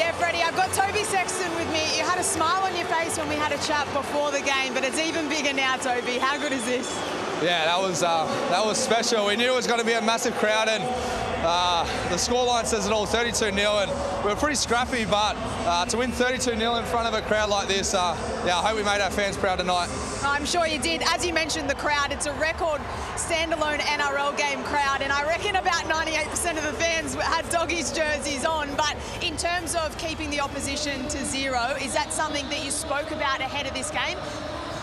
Yeah, Freddie, I've got Toby Sexton with me. You had a smile on your face when we had a chat before the game, but it's even bigger now, Toby. How good is this? Yeah, that was special. We knew it was going to be a massive crowd, and the scoreline says it all, 32-0, and we were pretty scrappy, but to win 32-0 in front of a crowd like this, yeah, I hope we made our fans proud tonight. I'm sure you did. As you mentioned, the crowd, it's a record standalone NRL game crowd, and I reckon about 98% of the fans had Doggies jerseys on, but in terms of keeping the opposition to 0, is that something that you spoke about ahead of this game?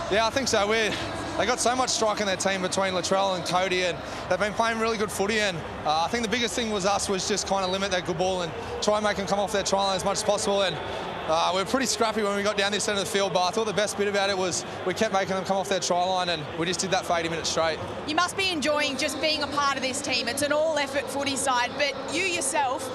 Yeah, I think so. They got so much strike in their team between Latrell and Cody, and they've been playing really good footy, and I think the biggest thing was just kind of limit their good ball and try and make them come off their try line as much as possible. And we were pretty scrappy when we got down this end of the field, but I thought the best bit about it was we kept making them come off their try line, and we just did that for 80 minutes straight. You must be enjoying just being a part of this team. It's an all-effort footy side, but you yourself,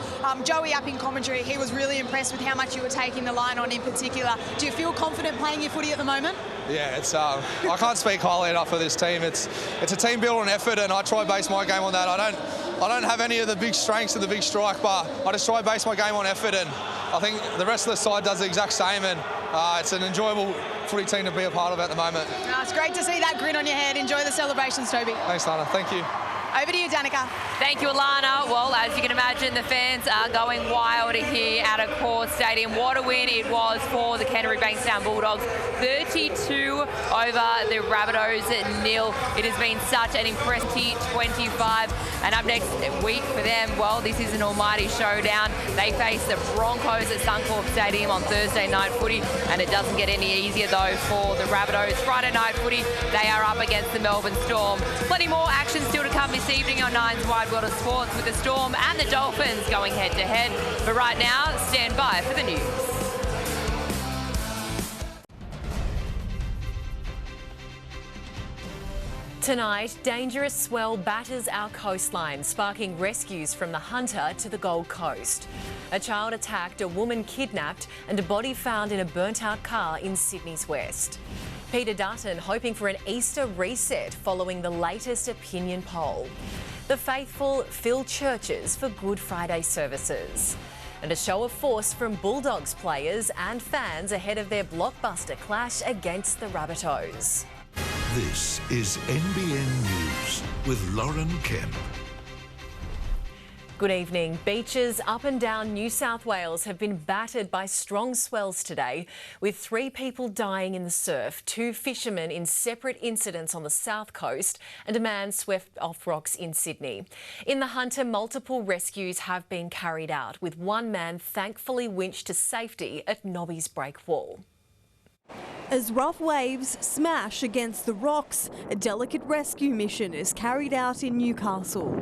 Joey up in commentary, he was really impressed with how much you were taking the line on in particular. Do you feel confident playing your footy at the moment? Yeah, it's I can't speak highly enough of this team. It's a team built on effort, and I try to base my game on that. I don't have any of the big strengths of the big strike, but I just try to base my game on effort, and I think the rest of the side does the exact same, and it's an enjoyable footy team to be a part of at the moment. It's great to see that grin on your head. Enjoy the celebrations, Toby. Thanks, Lana. Thank you. Over to you, Danica. Thank you, Alana. Well, as you can imagine, the fans are going wild here at Accor Stadium. What a win it was for the Canterbury Bankstown Bulldogs. 32 over the Rabbitohs 0. It has been such an impressive 25. And up next week for them, well, this is an almighty showdown. They face the Broncos at Suncorp Stadium on Thursday night footy, and it doesn't get any easier though for the Rabbitohs. Friday night footy, they are up against the Melbourne Storm. Plenty more action still to come this evening on Nine's Wide World of Sports, with the Storm and the Dolphins going head to head. But right now, stand by for the news. Tonight, dangerous swell batters our coastline, sparking rescues from the Hunter to the Gold Coast. A child attacked, a woman kidnapped, and a body found in a burnt-out car in Sydney's west. Peter Dutton hoping for an Easter reset following the latest opinion poll. The faithful fill churches for Good Friday services. And a show of force from Bulldogs players and fans ahead of their blockbuster clash against the Rabbitohs. This is NBN News with Lauren Kemp. Good evening. Beaches up and down New South Wales have been battered by strong swells today, with 3 people dying in the surf, 2 fishermen in separate incidents on the south coast, and a man swept off rocks in Sydney. In the Hunter, multiple rescues have been carried out, with one man thankfully winched to safety at Nobby's breakwall. As rough waves smash against the rocks, a delicate rescue mission is carried out in Newcastle.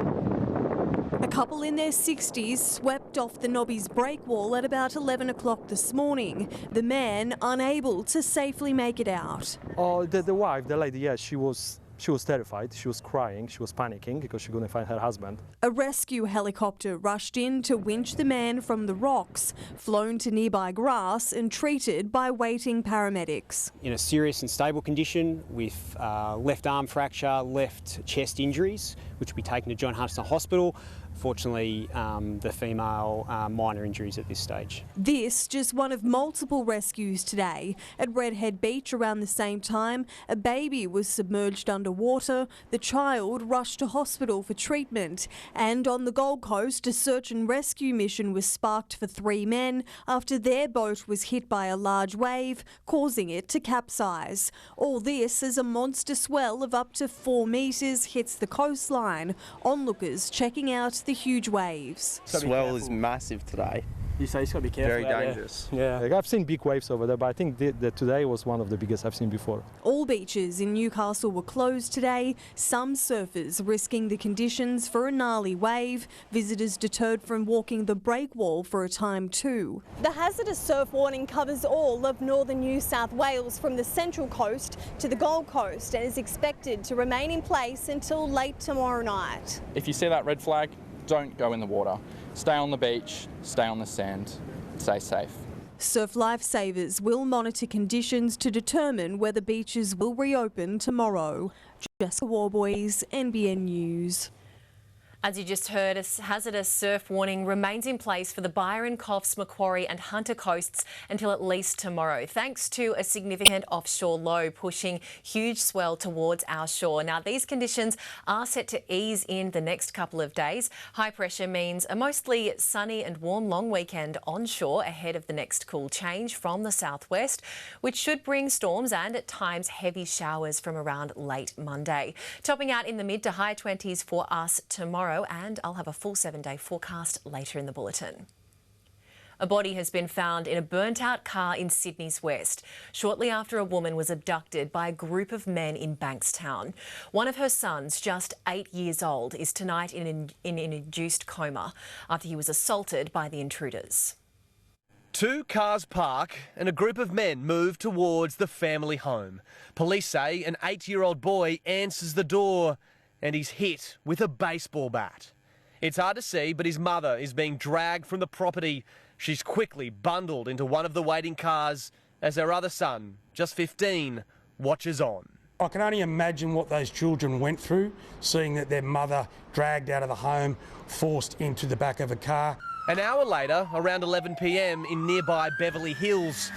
A couple in their 60s swept off the Nobby's breakwall at about 11 o'clock this morning. The man unable to safely make it out. Oh, the wife, the lady, yes, she was terrified. She was crying. She was panicking because she couldn't find her husband. A rescue helicopter rushed in to winch the man from the rocks, flown to nearby grass and treated by waiting paramedics. In a serious and stable condition with left arm fracture, left chest injuries, which will be taken to John Hunter Hospital. Fortunately, the female minor injuries at this stage. This just one of multiple rescues today. At Redhead Beach around the same time, a baby was submerged underwater. The child rushed to hospital for treatment. And on the Gold Coast, a search and rescue mission was sparked for 3 men after their boat was hit by a large wave, causing it to capsize. All this as a monster swell of up to 4 metres hits the coastline. Onlookers checking out the huge waves. Swell is massive today. You say it's got to be careful. Very dangerous. Yeah, like I've seen big waves over there, but I think that today was one of the biggest I've seen before. All beaches in Newcastle were closed today. Some surfers risking the conditions for a gnarly wave. Visitors deterred from walking the breakwall for a time too. The hazardous surf warning covers all of northern New South Wales from the Central Coast to the Gold Coast and is expected to remain in place until late tomorrow night. If you see that red flag, don't go in the water. Stay on the beach, stay on the sand, stay safe. Surf lifesavers will monitor conditions to determine whether beaches will reopen tomorrow. Jessica Warboys, NBN News. As you just heard, a hazardous surf warning remains in place for the Byron, Coffs, Macquarie and Hunter coasts until at least tomorrow, thanks to a significant offshore low pushing huge swell towards our shore. Now, these conditions are set to ease in the next couple of days. High pressure means a mostly sunny and warm long weekend onshore ahead of the next cool change from the southwest, which should bring storms and at times heavy showers from around late Monday. Topping out in the mid to high 20s for us tomorrow. And I'll have a full 7-day forecast later in the bulletin. A body has been found in a burnt-out car in Sydney's west, shortly after a woman was abducted by a group of men in Bankstown. One of her sons, just 8 years old, is tonight in an induced coma after he was assaulted by the intruders. 2 cars park and a group of men move towards the family home. Police say an 8-year-old boy answers the door and he's hit with a baseball bat. It's hard to see, but his mother is being dragged from the property. She's quickly bundled into one of the waiting cars as her other son, just 15, watches on. I can only imagine what those children went through, seeing that their mother dragged out of the home, forced into the back of a car. An hour later, around 11 p.m. in nearby Beverly Hills,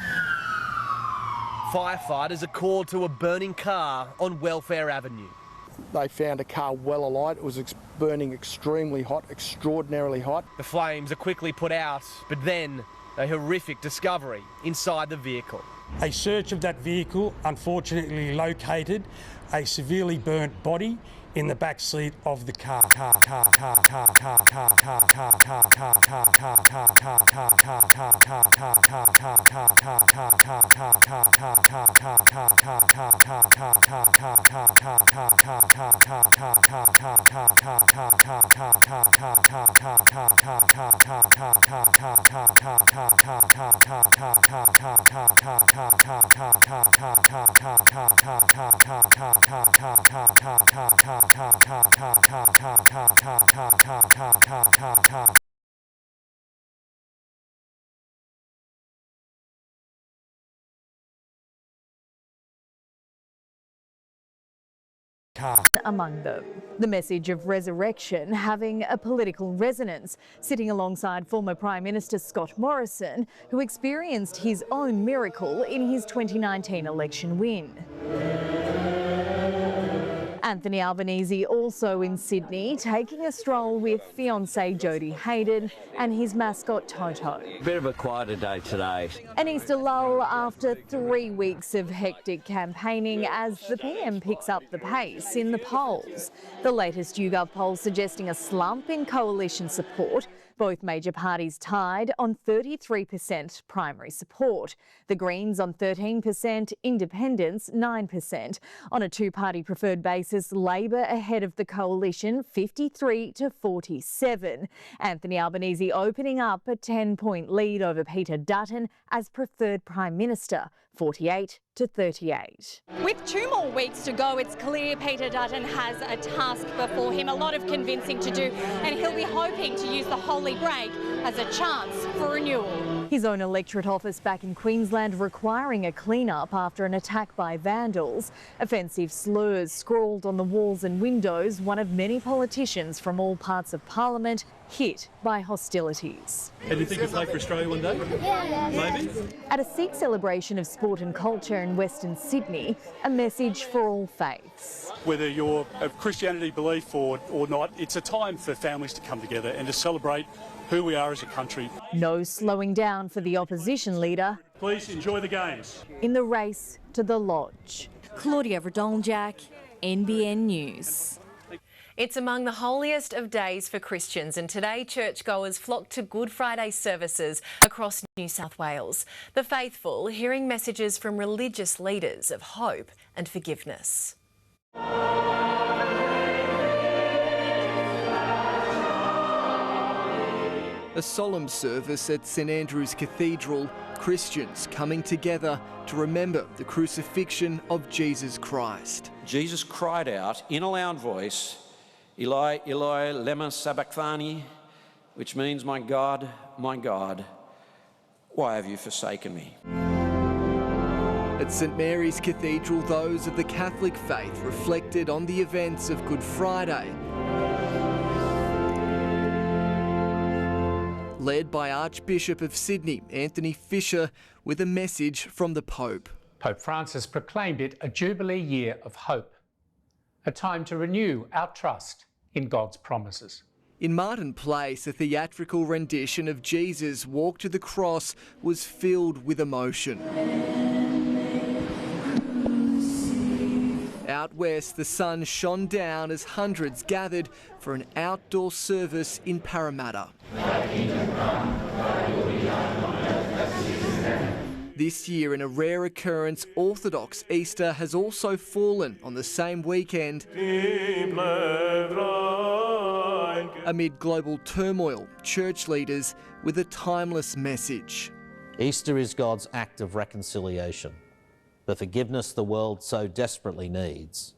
firefighters are called to a burning car on Welfare Avenue. They found a car well alight. It was burning extremely hot, extraordinarily hot. The flames are quickly put out, but then a horrific discovery inside the vehicle. A search of that vehicle unfortunately located a severely burnt body in the back seat of the car. Among them, the message of resurrection having a political resonance, sitting alongside former Prime Minister Scott Morrison, who experienced his own miracle in his 2019 election win. Anthony Albanese also in Sydney, taking a stroll with fiancée Jodie Hayden and his mascot Toto. Bit of a quieter day today. An Easter lull after 3 weeks of hectic campaigning as the PM picks up the pace in the polls. The latest YouGov poll suggesting a slump in coalition support. Both major parties tied on 33% primary support. The Greens on 13%, Independents 9%. On a two-party preferred basis, Labor ahead of the coalition 53 to 47. Anthony Albanese opening up a 10-point lead over Peter Dutton as preferred Prime Minister, 48 to 38. With 2 more weeks to go, it's clear Peter Dutton has a task before him, a lot of convincing to do, and he'll be hoping to use the holy break as a chance for renewal. His own electorate office back in Queensland requiring a clean-up after an attack by vandals. Offensive slurs scrawled on the walls and windows, one of many politicians from all parts of Parliament hit by hostilities. And you think you'll play for Australia one day? Yeah. Maybe? At a Sikh celebration of sport and culture in Western Sydney, a message for all faiths. Whether you're of Christianity belief or not, it's a time for families to come together and to celebrate who we are as a country. No slowing down for the opposition leader. Please enjoy the games. In the race to the lodge. Claudia Radonjak, NBN News. It's among the holiest of days for Christians, and today churchgoers flocked to Good Friday services across New South Wales. The faithful hearing messages from religious leaders of hope and forgiveness. A solemn service at St Andrew's Cathedral, Christians coming together to remember the crucifixion of Jesus Christ. Jesus cried out in a loud voice, Eloi, Eloi, lema sabachthani, which means, my God, why have you forsaken me? At St Mary's Cathedral, those of the Catholic faith reflected on the events of Good Friday. led by Archbishop of Sydney, Anthony Fisher, with a message from the Pope. Pope Francis proclaimed it a Jubilee year of hope, a time to renew our trust in God's promises. In Martin Place, a theatrical rendition of Jesus' walk to the cross was filled with emotion. Out west, the sun shone down as hundreds gathered for an outdoor service in Parramatta. This year, in a rare occurrence, Orthodox Easter has also fallen on the same weekend. Amid global turmoil, church leaders with a timeless message. Easter is God's act of reconciliation, the forgiveness the world so desperately needs,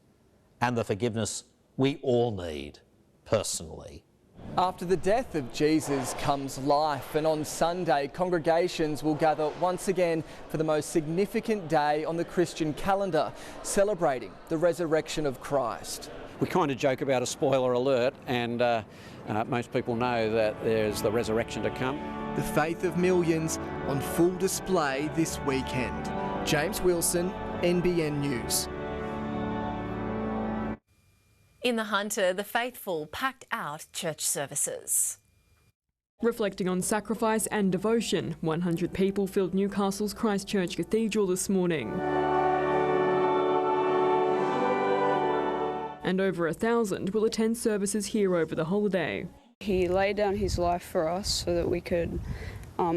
and the forgiveness we all need personally. After the death of Jesus comes life, and on Sunday, congregations will gather once again for the most significant day on the Christian calendar, celebrating the resurrection of Christ. We kind of joke about a spoiler alert, and most people know that there's the resurrection to come. The faith of millions on full display this weekend. James Wilson, NBN News. In the Hunter, the faithful packed out church services. Reflecting on sacrifice and devotion, 100 people filled Newcastle's Christchurch Cathedral this morning. And over 1,000 will attend services here over the holiday. He laid down his life for us so that we could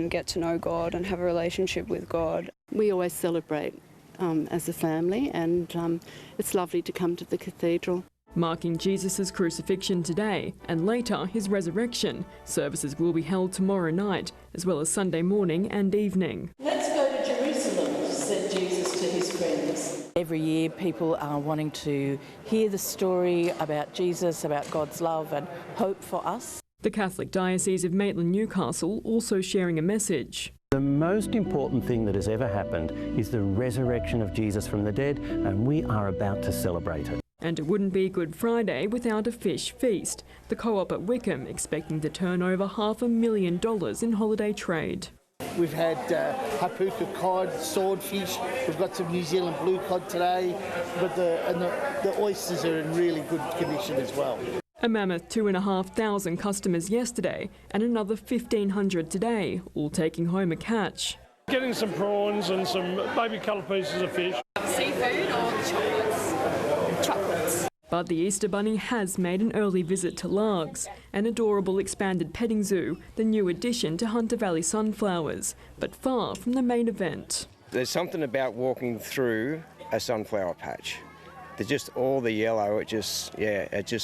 get to know God and have a relationship with God. We always celebrate as a family, and it's lovely to come to the cathedral. Marking Jesus' crucifixion today and later his resurrection, services will be held tomorrow night, as well as Sunday morning and evening. Let's go to Jerusalem, said Jesus to his friends. Every year people are wanting to hear the story about Jesus, about God's love and hope for us. The Catholic Diocese of Maitland Newcastle also sharing a message. The most important thing that has ever happened is the resurrection of Jesus from the dead, and we are about to celebrate it. And it wouldn't be Good Friday without a fish feast. The co-op at Wickham expecting to turn over $500,000 in holiday trade. We've had hapuka cod, swordfish, we've got some New Zealand blue cod today, but the oysters are in really good condition as well. A mammoth 2,500 customers yesterday and another 1,500 today, all taking home a catch. Getting some prawns and some maybe a couple of pieces of fish. Seafood or chocolates? Chocolates. But the Easter Bunny has made an early visit to Largs, an adorable expanded petting zoo, the new addition to Hunter Valley Sunflowers, but far from the main event. There's something about walking through a sunflower patch. There's just all the yellow, it just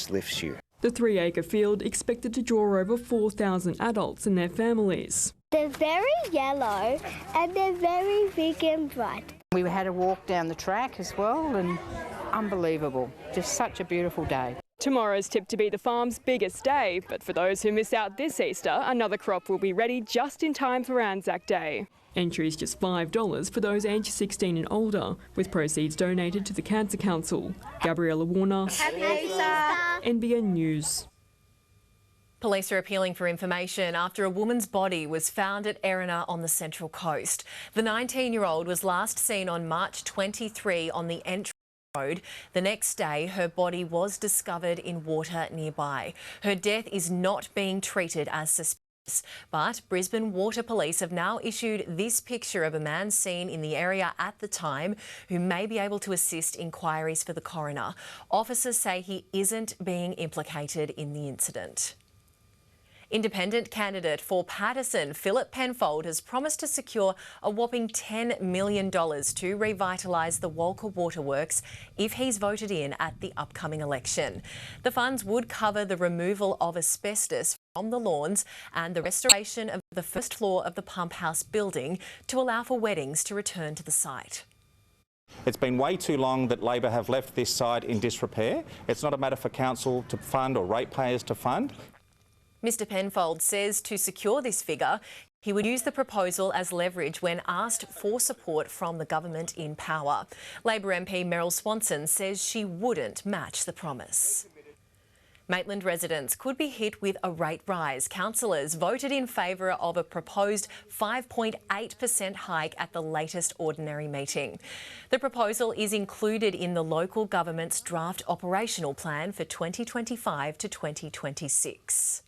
lifts you. The 3-acre field expected to draw over 4,000 adults and their families. They're very yellow and they're very big and bright. We had a walk down the track as well, and unbelievable. Just such a beautiful day. Tomorrow's tipped to be the farm's biggest day, but for those who miss out this Easter, another crop will be ready just in time for Anzac Day. Entry is just $5 for those aged 16 and older, with proceeds donated to the Cancer Council. Gabriella Warner, Happy Easter. NBN News. Police are appealing for information after a woman's body was found at Erina on the Central Coast. The 19-year-old was last seen on March 23 on the entry road. The next day, her body was discovered in water nearby. Her death is not being treated as suspicious, but Brisbane Water Police have now issued this picture of a man seen in the area at the time who may be able to assist inquiries for the coroner. Officers say he isn't being implicated in the incident. Independent candidate for Patterson, Philip Penfold, has promised to secure a whopping $10 million to revitalise the Walker Waterworks if he's voted in at the upcoming election. The funds would cover the removal of asbestos from the lawns and the restoration of the first floor of the pump house building to allow for weddings to return to the site. It's been way too long that Labor have left this site in disrepair. It's not a matter for council to fund or ratepayers to fund. Mr Penfold says to secure this figure, he would use the proposal as leverage when asked for support from the government in power. Labor MP Meryl Swanson says she wouldn't match the promise. Maitland residents could be hit with a rate rise. Councillors voted in favour of a proposed 5.8% hike at the latest ordinary meeting. The proposal is included in the local government's draft operational plan for 2025 to 2026.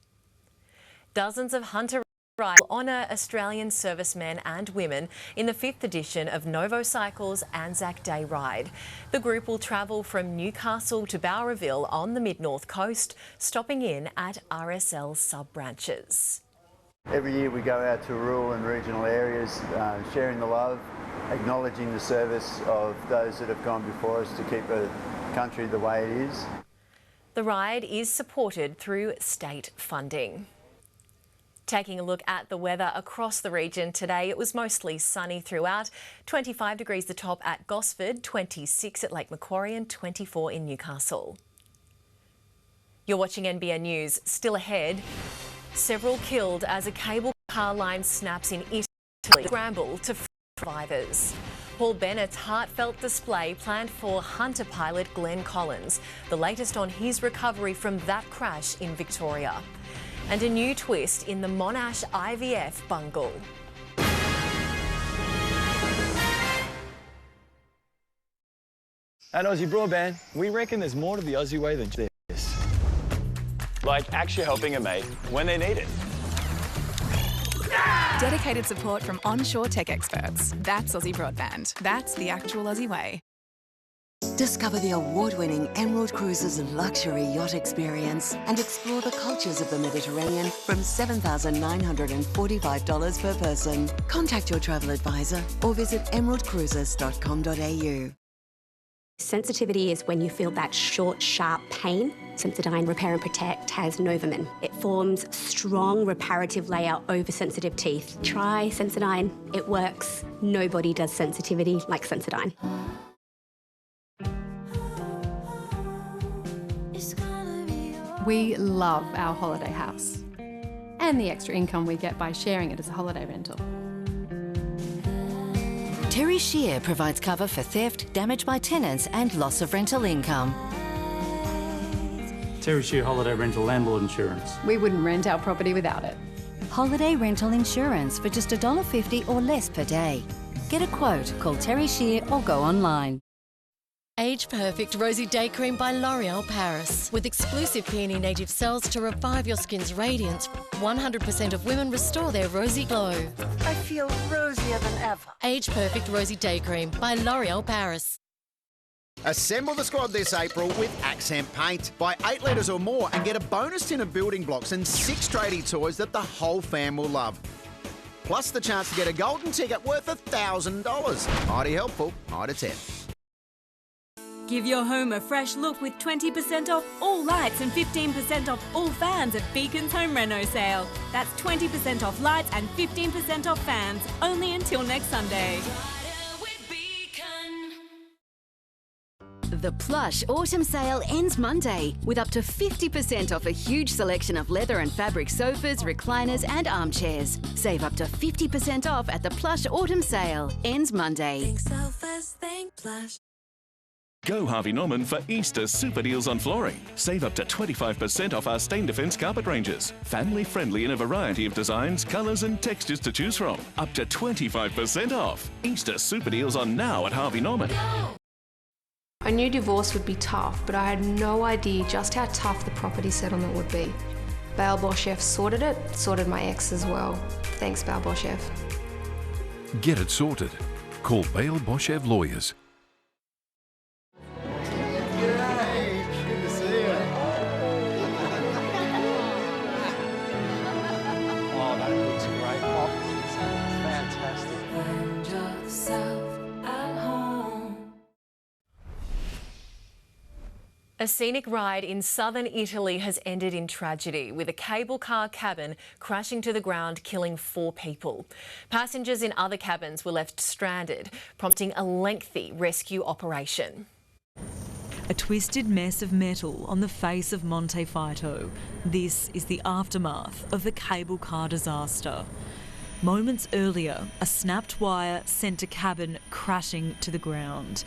Dozens of Hunter rides will honour Australian servicemen and women in the 5th edition of Novo Cycles Anzac Day Ride. The group will travel from Newcastle to Bowraville on the mid-north coast, stopping in at RSL sub-branches. Every year we go out to rural and regional areas, sharing the love, acknowledging the service of those that have gone before us to keep the country the way it is. The ride is supported through state funding. Taking a look at the weather across the region today, it was mostly sunny throughout. 25 degrees the top at Gosford, 26 at Lake Macquarie and 24 in Newcastle. You're watching NBN News. Still ahead, several killed as a cable car line snaps in Italy. Scramble to survivors. Paul Bennett's heartfelt display planned for Hunter pilot Glenn Collins. The latest on his recovery from that crash in Victoria. And a new twist in the Monash IVF bungle. At Aussie Broadband, we reckon there's more to the Aussie way than this. Like actually helping a mate when they need it. Dedicated support from onshore tech experts. That's Aussie Broadband. That's the actual Aussie way. Discover the award-winning Emerald Cruises luxury yacht experience and explore the cultures of the Mediterranean from $7,945 per person. Contact your travel advisor or visit emeraldcruises.com.au. Sensitivity is when you feel that short, sharp pain. Sensodyne Repair and Protect has Novomin. It forms strong reparative layer over sensitive teeth. Try Sensodyne. It works. Nobody does sensitivity like Sensodyne. We love our holiday house and the extra income we get by sharing it as a holiday rental. Terry Shear provides cover for theft, damage by tenants and loss of rental income. Terry Shear Holiday Rental Landlord Insurance. We wouldn't rent our property without it. Holiday rental insurance for just $1.50 or less per day. Get a quote, call Terry Shear or go online. Age Perfect Rosy Day Cream by L'Oreal Paris. With exclusive peony native cells to revive your skin's radiance, 100% of women restore their rosy glow. I feel rosier than ever. Age Perfect Rosy Day Cream by L'Oreal Paris. Assemble the squad this April with Accent Paint. Buy 8 litres or more and get a bonus tin of building blocks and 6 tradie toys that the whole fam will love. Plus the chance to get a golden ticket worth $1,000. Mighty helpful, 9 to 10. Give your home a fresh look with 20% off all lights and 15% off all fans at Beacon's Home Reno sale. That's 20% off lights and 15% off fans, only until next Sunday. The Plush Autumn Sale ends Monday with up to 50% off a huge selection of leather and fabric sofas, recliners and armchairs. Save up to 50% off at the Plush Autumn Sale. Ends Monday. Think so fast, think Plush. Go Harvey Norman for Easter super deals on flooring. Save up to 25% off our stain defence carpet ranges. Family friendly in a variety of designs, colours and textures to choose from. Up to 25% off. Easter super deals on now at Harvey Norman. I knew divorce would be tough, but I had no idea just how tough the property settlement would be. Bail Boschef sorted it, sorted my ex as well. Thanks, Bail Boschef. Get it sorted. Call Bail Boschef Lawyers. A scenic ride in southern Italy has ended in tragedy, with a cable car cabin crashing to the ground, killing 4 people. Passengers in other cabins were left stranded, prompting a lengthy rescue operation. A twisted mess of metal on the face of Monte Fito. This is the aftermath of the cable car disaster. Moments earlier, a snapped wire sent a cabin crashing to the ground.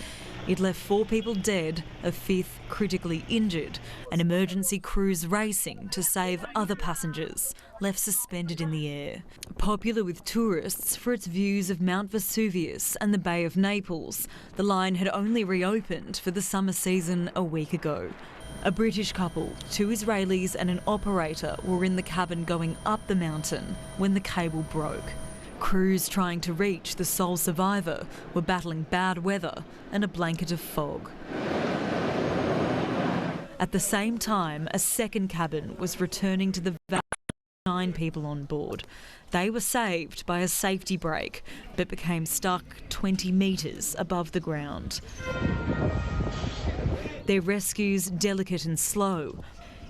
It left 4 people dead, a 5th critically injured, and emergency crews racing to save other passengers left suspended in the air. Popular with tourists for its views of Mount Vesuvius and the Bay of Naples, the line had only reopened for the summer season a week ago. A British couple, 2 Israelis and an operator were in the cabin going up the mountain when the cable broke. Crews trying to reach the sole survivor were battling bad weather and a blanket of fog. At the same time, a second cabin was returning to the valley with 9 people on board. They were saved by a safety brake, but became stuck 20 metres above the ground. Their rescues delicate and slow.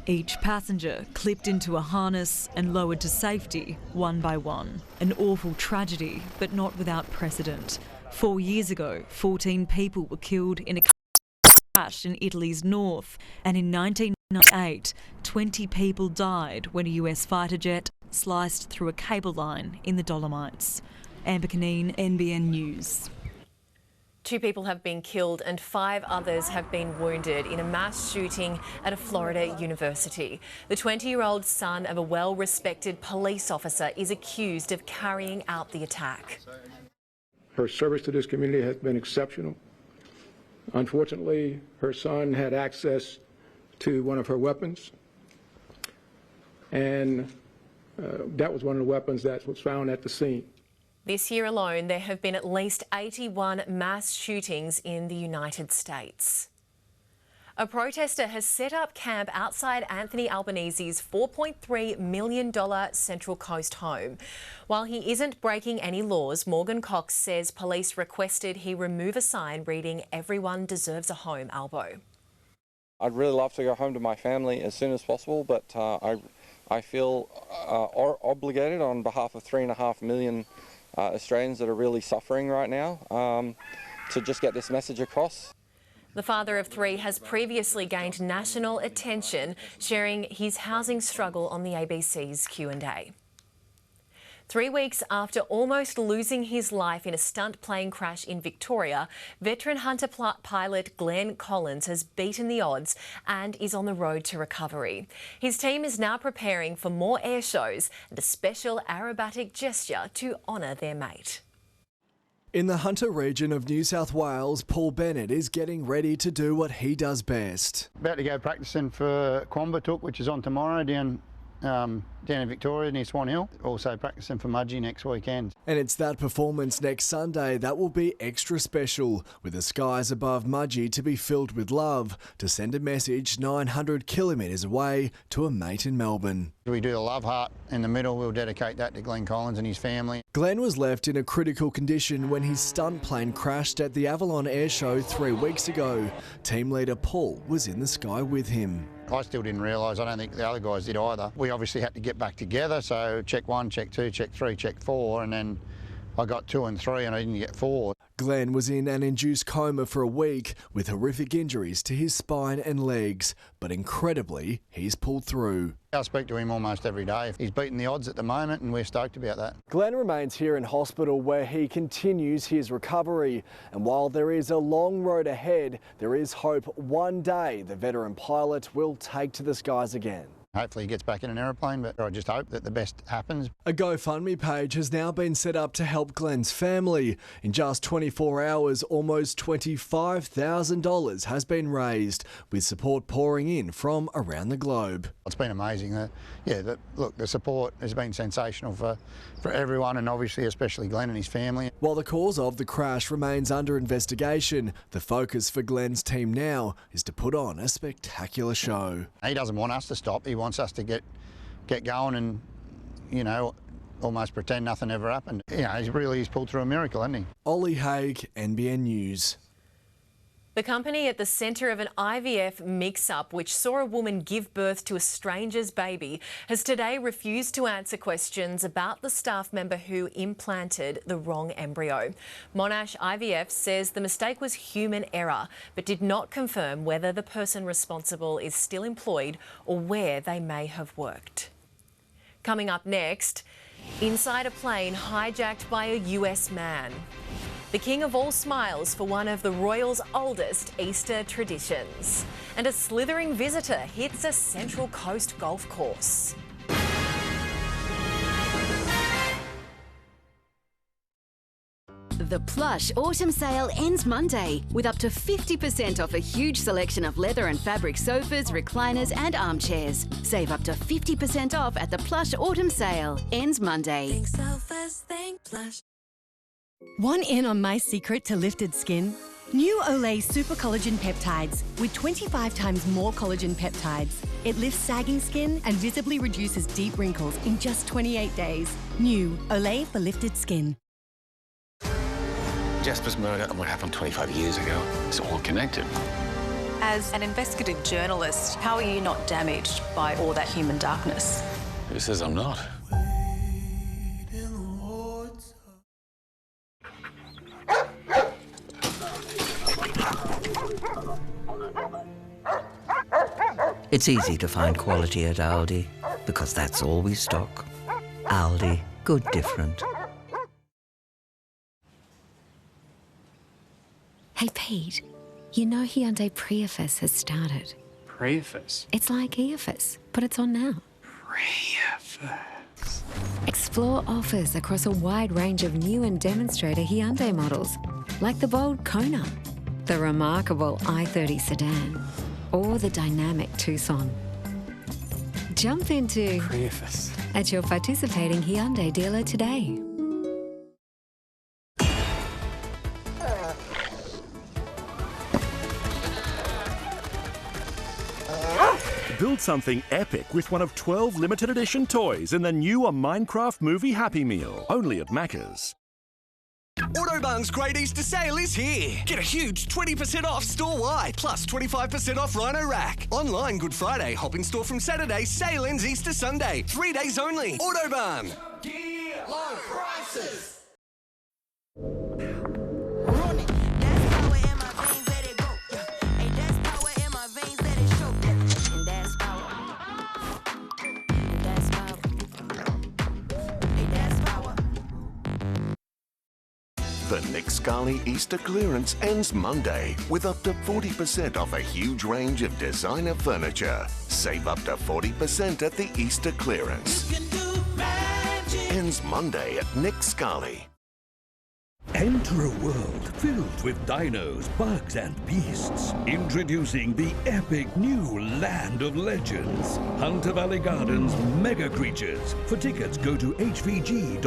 Each passenger clipped into a harness and lowered to safety one by one. An awful tragedy, but not without precedent. 4 years ago, 14 people were killed in a crash in Italy's north, and in 1998, 20 people died when a US fighter jet sliced through a cable line in the Dolomites. Amber Canine, NBN News. 2 people have been killed and 5 others have been wounded in a mass shooting at a Florida university. The 20-year-old son of a well-respected police officer is accused of carrying out the attack. Her service to this community has been exceptional. Unfortunately, her son had access to one of her weapons, and that was one of the weapons that was found at the scene. This year alone, there have been at least 81 mass shootings in the United States. A protester has set up camp outside Anthony Albanese's $4.3 million Central Coast home. While he isn't breaking any laws, Morgan Cox says police requested he remove a sign reading "Everyone deserves a home, Albo." I'd really love to go home to my family as soon as possible, but I feel obligated on behalf of 3.5 million Australians that are really suffering right now to just get this message across. The father of 3 has previously gained national attention, sharing his housing struggle on the ABC's Q&A. 3 weeks after almost losing his life in a stunt plane crash in Victoria, veteran hunter pilot Glenn Collins has beaten the odds and is on the road to recovery. His team is now preparing for more air shows and a special aerobatic gesture to honour their mate. In the Hunter region of New South Wales, Paul Bennett is getting ready to do what he does best. About to go practicing for Quambatook, which is on tomorrow down in Victoria near Swan Hill. Also practicing for Mudgee next weekend. And it's that performance next Sunday that will be extra special, with the skies above Mudgee to be filled with love, to send a message 900 kilometres away to a mate in Melbourne. We do the love heart in the middle. We'll dedicate that to Glenn Collins and his family. Glenn was left in a critical condition when his stunt plane crashed at the Avalon Air Show 3 weeks ago. Team leader Paul was in the sky with him. I still didn't realise, I don't think the other guys did either. We obviously had to get back together, so check 1, check 2, check 3, check 4, and then I got 2 and 3 and I didn't get 4. Glenn was in an induced coma for a week with horrific injuries to his spine and legs, but incredibly, he's pulled through. I speak to him almost every day. He's beaten the odds at the moment and we're stoked about that. Glenn remains here in hospital where he continues his recovery. And while there is a long road ahead, there is hope one day the veteran pilot will take to the skies again. Hopefully he gets back in an aeroplane, but I just hope that the best happens. A GoFundMe page has now been set up to help Glenn's family. In just 24 hours, almost $25,000 has been raised, with support pouring in from around the globe. It's been amazing. Look, the support has been sensational for everyone, and obviously especially Glenn and his family. While the cause of the crash remains under investigation, the focus for Glenn's team now is to put on a spectacular show. He doesn't want us to stop. He wants us to get going and, you know, almost pretend nothing ever happened. You know, he's pulled through a miracle, hasn't he? Ollie Haig, NBN News. The company at the centre of an IVF mix-up which saw a woman give birth to a stranger's baby has today refused to answer questions about the staff member who implanted the wrong embryo. Monash IVF says the mistake was human error, but did not confirm whether the person responsible is still employed or where they may have worked. Coming up next, inside a plane hijacked by a US man. The king of all smiles for one of the royals' oldest Easter traditions. And a slithering visitor hits a Central Coast golf course. The Plush Autumn Sale ends Monday with up to 50% off a huge selection of leather and fabric sofas, recliners and armchairs. Save up to 50% off at the Plush Autumn Sale. Ends Monday. Think so fast, think Plush. Want in on my secret to lifted skin? New Olay Super Collagen Peptides with 25 times more collagen peptides. It lifts sagging skin and visibly reduces deep wrinkles in just 28 days. New Olay for lifted skin. Jasper's murder and what happened 25 years ago. It's all connected. As an investigative journalist, how are you not damaged by all that human darkness? Who says I'm not? It's easy to find quality at Aldi, because that's all we stock. Aldi, good different. Hey, Pete, you know Hyundai Prius has started. Prius? It's like Earfus, but it's on now. Prius. Explore offers across a wide range of new and demonstrator Hyundai models, like the bold Kona, the remarkable i30 sedan, or the dynamic Tucson. Jump into Prius at your participating Hyundai dealer today. Build something epic with one of 12 limited edition toys in the new Minecraft Movie Happy Meal, only at Macca's. Autobarn's Great Easter Sale is here. Get a huge 20% off store-wide, plus 25% off Rhino Rack. Online Good Friday, hop in store from Saturday, sale ends Easter Sunday. 3 days only. Autobarn. Low prices. The Nick Scali Easter clearance ends Monday with up to 40% off a huge range of designer furniture. Save up to 40% at the Easter clearance. Ends Monday at Nick Scali. Enter a world filled with dinos, bugs and beasts. Introducing the epic new Land of Legends. Hunter Valley Gardens Mega Creatures. For tickets, go to hvg.com.au.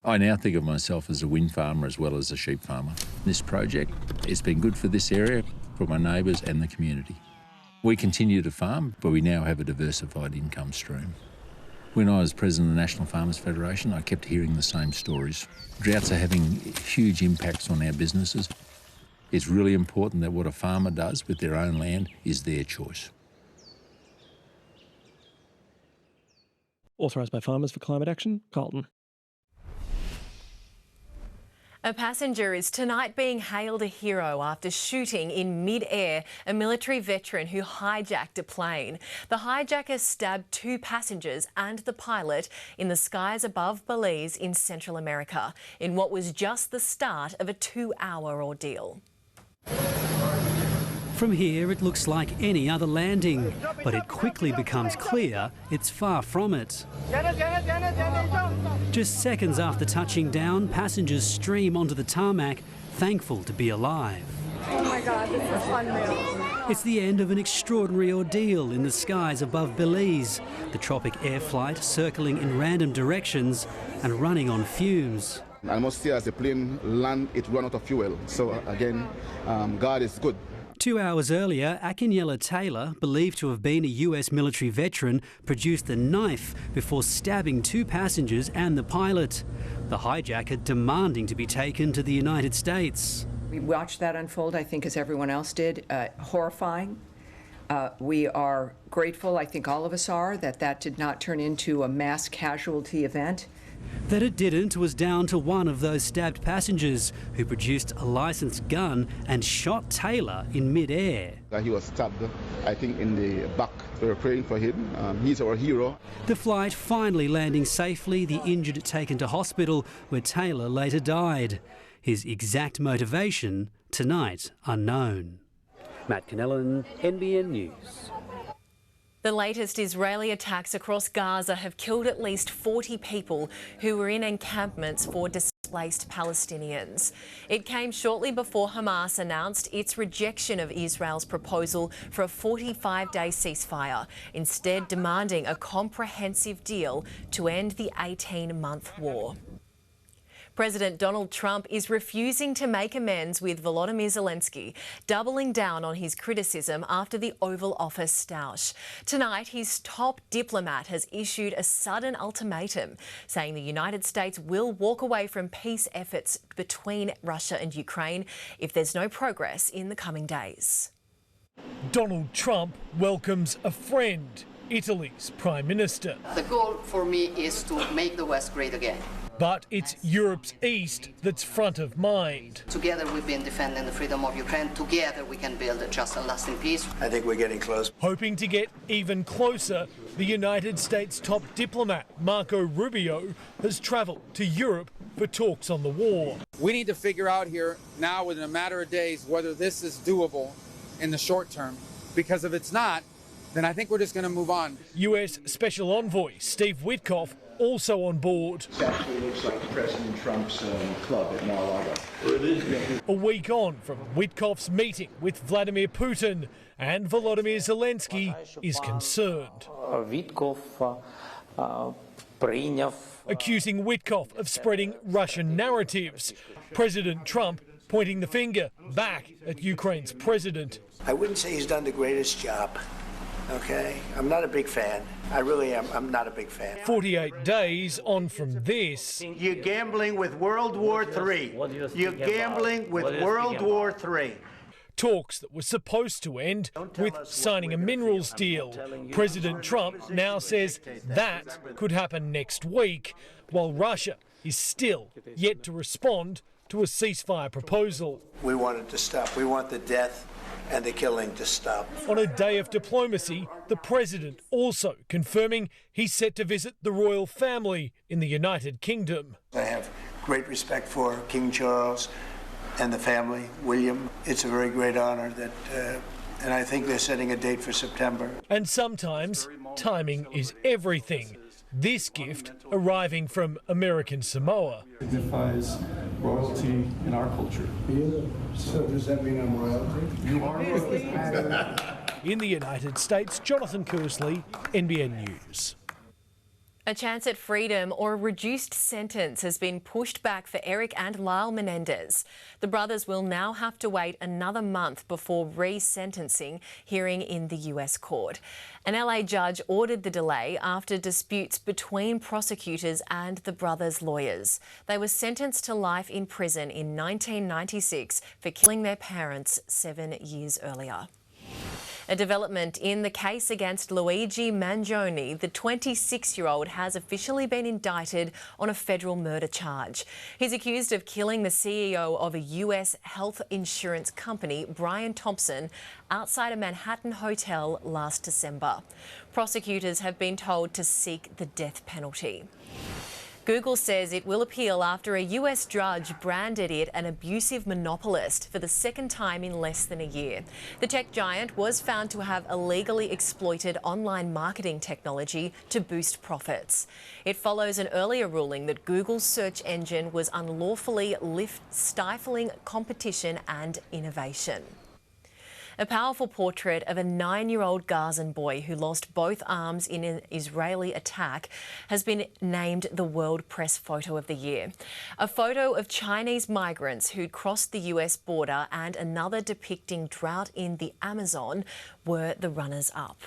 I now think of myself as a wind farmer as well as a sheep farmer. This project has been good for this area, for my neighbours and the community. We continue to farm, but we now have a diversified income stream. When I was president of the National Farmers Federation, I kept hearing the same stories. Droughts are having huge impacts on our businesses. It's really important that what a farmer does with their own land is their choice. Authorised by Farmers for Climate Action, Carlton. A passenger is tonight being hailed a hero after shooting in mid-air a military veteran who hijacked a plane. The hijacker stabbed 2 passengers and the pilot in the skies above Belize in Central America in what was just the start of a 2-hour ordeal. From here, it looks like any other landing, but it quickly becomes clear it's far from it. Just seconds after touching down, passengers stream onto the tarmac, thankful to be alive. Oh my God, this is unreal. It's the end of an extraordinary ordeal in the skies above Belize, the tropic air flight circling in random directions and running on fumes. I must say, as the plane land, it ran out of fuel. So again, God is good. 2 hours earlier, Akinyela Taylor, believed to have been a US military veteran, produced a knife before stabbing 2 passengers and the pilot. The hijacker demanding to be taken to the United States. We watched that unfold, I think, as everyone else did. Horrifying. We are grateful, I think all of us are, that that did not turn into a mass casualty event, That it didn't was down to one of those stabbed passengers who produced a licensed gun and shot Taylor in mid-air. He was stabbed, I think, in the back. We were praying for him. He's our hero. The flight finally landing safely, the injured taken to hospital, where Taylor later died. His exact motivation, tonight, unknown. Matt Cannellan, NBN News. The latest Israeli attacks across Gaza have killed at least 40 people who were in encampments for displaced Palestinians. It came shortly before Hamas announced its rejection of Israel's proposal for a 45-day ceasefire, instead demanding a comprehensive deal to end the 18-month war. President Donald Trump is refusing to make amends with Volodymyr Zelensky, doubling down on his criticism after the Oval Office stoush. Tonight, his top diplomat has issued a sudden ultimatum, saying the United States will walk away from peace efforts between Russia and Ukraine if there's no progress in the coming days. Donald Trump welcomes a friend, Italy's Prime Minister. The goal for me is to make the West great again. But it's Europe's East that's front of mind. Together we've been defending the freedom of Ukraine. Together we can build a just and lasting peace. I think we're getting close. Hoping to get even closer, the United States top diplomat, Marco Rubio, has travelled to Europe for talks on the war. We need to figure out here now within a matter of days whether this is doable in the short term, because if it's not, then I think we're just going to move on. US Special Envoy Steve Witkoff also on board. It actually looks like President Trump's club at Mar-a-Lago. A week on from Witkoff's meeting with Vladimir Putin, and Volodymyr Zelensky is concerned. Accusing Witkoff of spreading Russian narratives. President Trump pointing the finger back at Ukraine's president. I wouldn't say he's done the greatest job. Okay, I'm not a big fan. I really am. I'm not a big fan. 48 days on from this. You're gambling with World War III. You're gambling with World War III. Talks that were supposed to end with signing a minerals deal. President Trump now says that could happen next week, while Russia is still yet to respond to a ceasefire proposal. We want it to stop. We want the death and the killing to stop. On a day of diplomacy, the president also confirming he's set to visit the royal family in the United Kingdom. I have great respect for King Charles and the family, William. It's a very great honor that, and I think they're setting a date for September. And sometimes timing is everything. This gift arriving from American Samoa. It signifies royalty in our culture. So does that mean I'm royalty? You are royalty. In the United States, Jonathan Kersley, NBN News. A chance at freedom or a reduced sentence has been pushed back for Eric and Lyle Menendez. The brothers will now have to wait another month before re-sentencing hearing in the US court. An LA judge ordered the delay after disputes between prosecutors and the brothers' lawyers. They were sentenced to life in prison in 1996 for killing their parents 7 years earlier. A development in the case against Luigi Mangione, the 26-year-old has officially been indicted on a federal murder charge. He's accused of killing the CEO of a US health insurance company, Brian Thompson, outside a Manhattan hotel last December. Prosecutors have been told to seek the death penalty. Google says it will appeal after a US judge branded it an abusive monopolist for the second time in less than a year. The tech giant was found to have illegally exploited online marketing technology to boost profits. It follows an earlier ruling that Google's search engine was unlawfully stifling competition and innovation. A powerful portrait of a 9-year-old Gazan boy who lost both arms in an Israeli attack has been named the World Press Photo of the Year. A photo of Chinese migrants who'd crossed the US border and another depicting drought in the Amazon were the runners-up.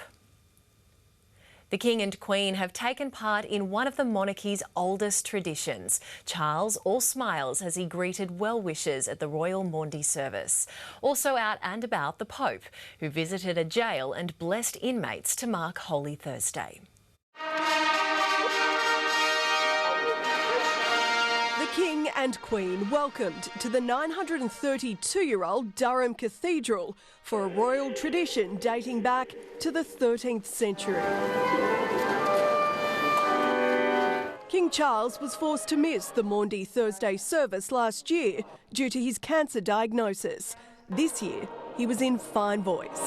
The King and Queen have taken part in one of the monarchy's oldest traditions. Charles all smiles as he greeted well-wishers at the Royal Maundy service. Also out and about, the Pope, who visited a jail and blessed inmates to mark Holy Thursday. and Queen welcomed to the 932-year-old Durham Cathedral for a royal tradition dating back to the 13th century. King Charles was forced to miss the Maundy Thursday service last year due to his cancer diagnosis. This year, he was in fine voice,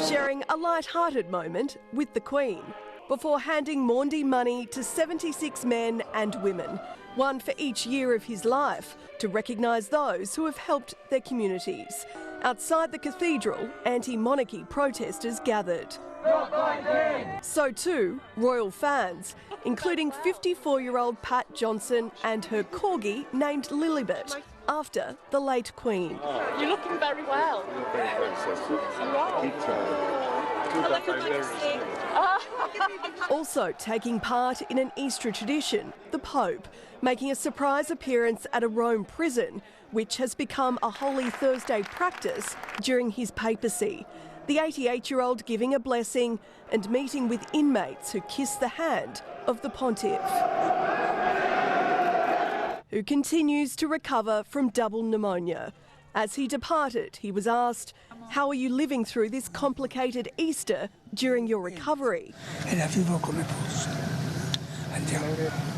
sharing a light-hearted moment with the Queen before handing Maundy money to 76 men and women, one for each year of his life, to recognise those who have helped their communities. Outside the cathedral, anti-monarchy protesters gathered. So too, royal fans, including 54-year-old Pat Johnson and her corgi named Lilibet, after the late Queen. You're looking very well. You look very well, sister. You are. Keep trying. Also taking part in an Easter tradition, the Pope, making a surprise appearance at a Rome prison, which has become a Holy Thursday practice during his papacy. The 88-year-old giving a blessing and meeting with inmates who kiss the hand of the pontiff, who continues to recover from double pneumonia. As he departed, he was asked, "How are you living through this complicated Easter during your recovery?"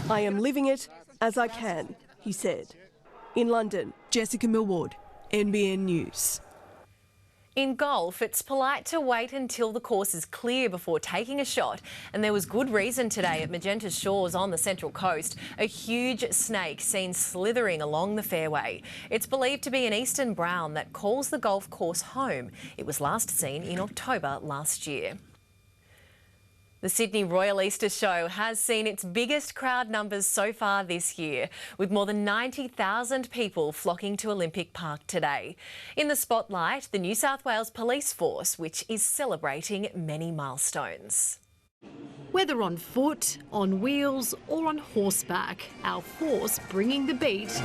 "I am living it as I can," he said. In London, Jessica Millward, NBN News. In golf, it's polite to wait until the course is clear before taking a shot, and there was good reason today at Magenta Shores on the Central Coast. A huge snake seen slithering along the fairway. It's believed to be an eastern brown that calls the golf course home. It was last seen in October last year. The Sydney Royal Easter Show has seen its biggest crowd numbers so far this year, with more than 90,000 people flocking to Olympic Park today. In the spotlight, the New South Wales Police Force, which is celebrating many milestones. Whether on foot, on wheels or on horseback, our force bringing the beat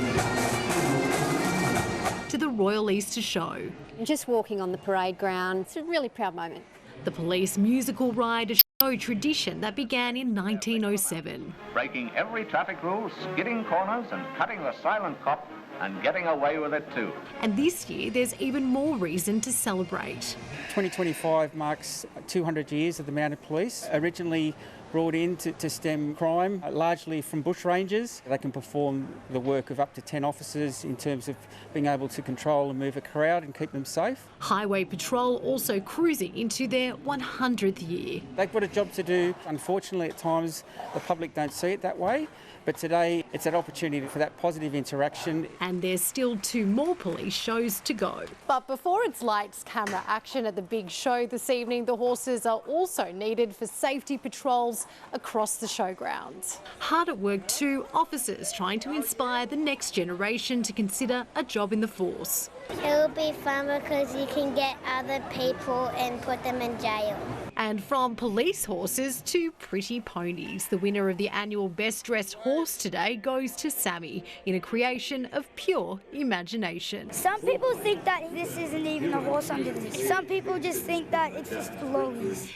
to the Royal Easter Show. Just walking on the parade ground, it's a really proud moment. The police musical ride, a show tradition that began in 1907. Breaking every traffic rule, skidding corners and cutting the silent cop and getting away with it too. And this year there's even more reason to celebrate. 2025 marks 200 years of the Mounted Police, originally brought in to stem crime, largely from bushrangers. They can perform the work of up to 10 officers in terms of being able to control and move a crowd and keep them safe. Highway Patrol also cruising into their 100th year. They've got a job to do. Unfortunately, at times the public don't see it that way. But today, it's an opportunity for that positive interaction. And there's still 2 more police shows to go. But before it's lights, camera action at the big show this evening, the horses are also needed for safety patrols across the showgrounds. Hard at work too, officers trying to inspire the next generation to consider a job in the force. It'll be fun because you can get other people and put them in jail. And from police horses to pretty ponies, the winner of the annual Best Dressed Horse today goes to Sammy in a creation of pure imagination. Some people think that this isn't even a horse underneath. Some people just think that it's just lollies.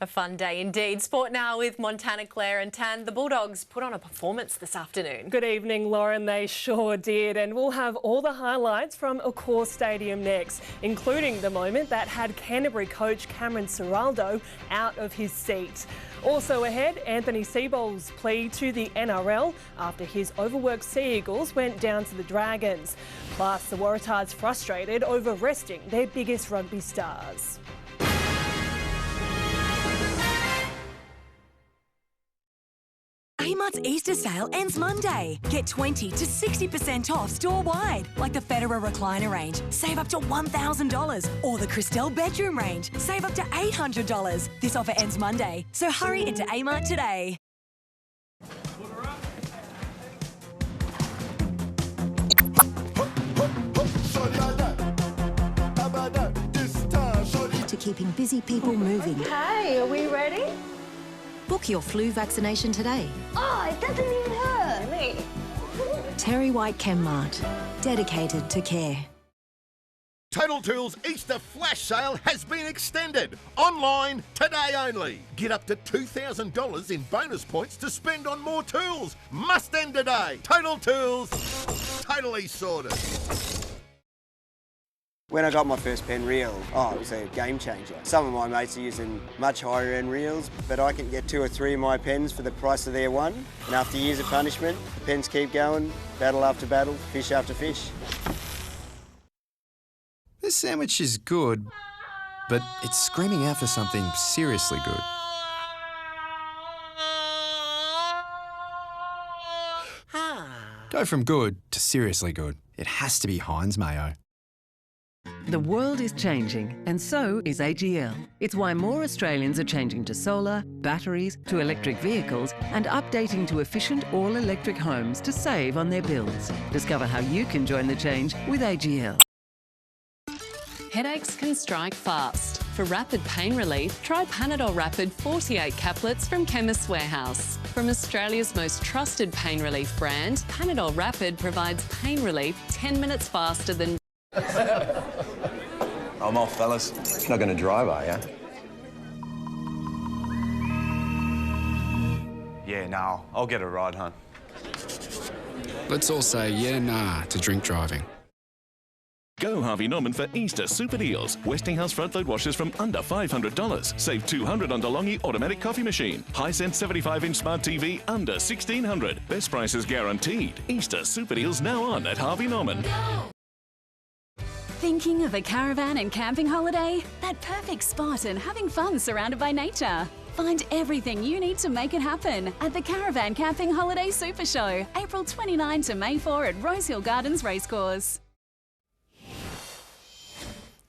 A fun day indeed. Sport now with Montana, Claire and Tan. The Bulldogs put on a performance this afternoon. Good evening, Lauren. They sure did. And we'll have all the highlights from Accor Stadium next, including the moment that had Canterbury coach Cameron Ciraldo out of his seat. Also ahead, Anthony Seibold's plea to the NRL after his overworked Sea Eagles went down to the Dragons. Plus, the Waratahs frustrated over resting their biggest rugby stars. Amart's Easter sale ends Monday. Get 20 to 60% off store-wide, like the Federer recliner range. Save up to $1,000. Or the Christelle bedroom range. Save up to $800. This offer ends Monday, so hurry into Amart today. To keeping busy people moving. Hey, are we ready? Book your flu vaccination today. Oh, it doesn't even hurt. Me. Terry White Chemmart. Dedicated to care. Total Tools Easter Flash Sale has been extended. Online today only. Get up to $2,000 in bonus points to spend on more tools. Must end today. Total Tools, totally sorted. When I got my first pen reel, it was a game changer. Some of my mates are using much higher end reels, but I can get 2 or 3 of my pens for the price of their one. And after years of punishment, the pens keep going, battle after battle, fish after fish. This sandwich is good, but it's screaming out for something seriously good. Go from good to seriously good. It has to be Heinz Mayo. The world is changing, and so is AGL. It's why more Australians are changing to solar, batteries, to electric vehicles, and updating to efficient all-electric homes to save on their bills. Discover how you can join the change with AGL. Headaches can strike fast. For rapid pain relief, try Panadol Rapid 48 caplets from Chemist's Warehouse. From Australia's most trusted pain relief brand, Panadol Rapid provides pain relief 10 minutes faster than... I'm off, fellas. Not going to drive, are you? Yeah, no, I'll get a ride home. Let's all say yeah, nah to drink driving. Go Harvey Norman for Easter super deals. Westinghouse front load washers from under $500. Save $200 on DeLonghi automatic coffee machine. Hisense 75-inch smart TV under $1,600. Best prices guaranteed. Easter super deals now on at Harvey Norman. Thinking of a caravan and camping holiday? That perfect spot and having fun surrounded by nature. Find everything you need to make it happen at the Caravan Camping Holiday Super Show, April 29 to May 4 at Rosehill Gardens Racecourse.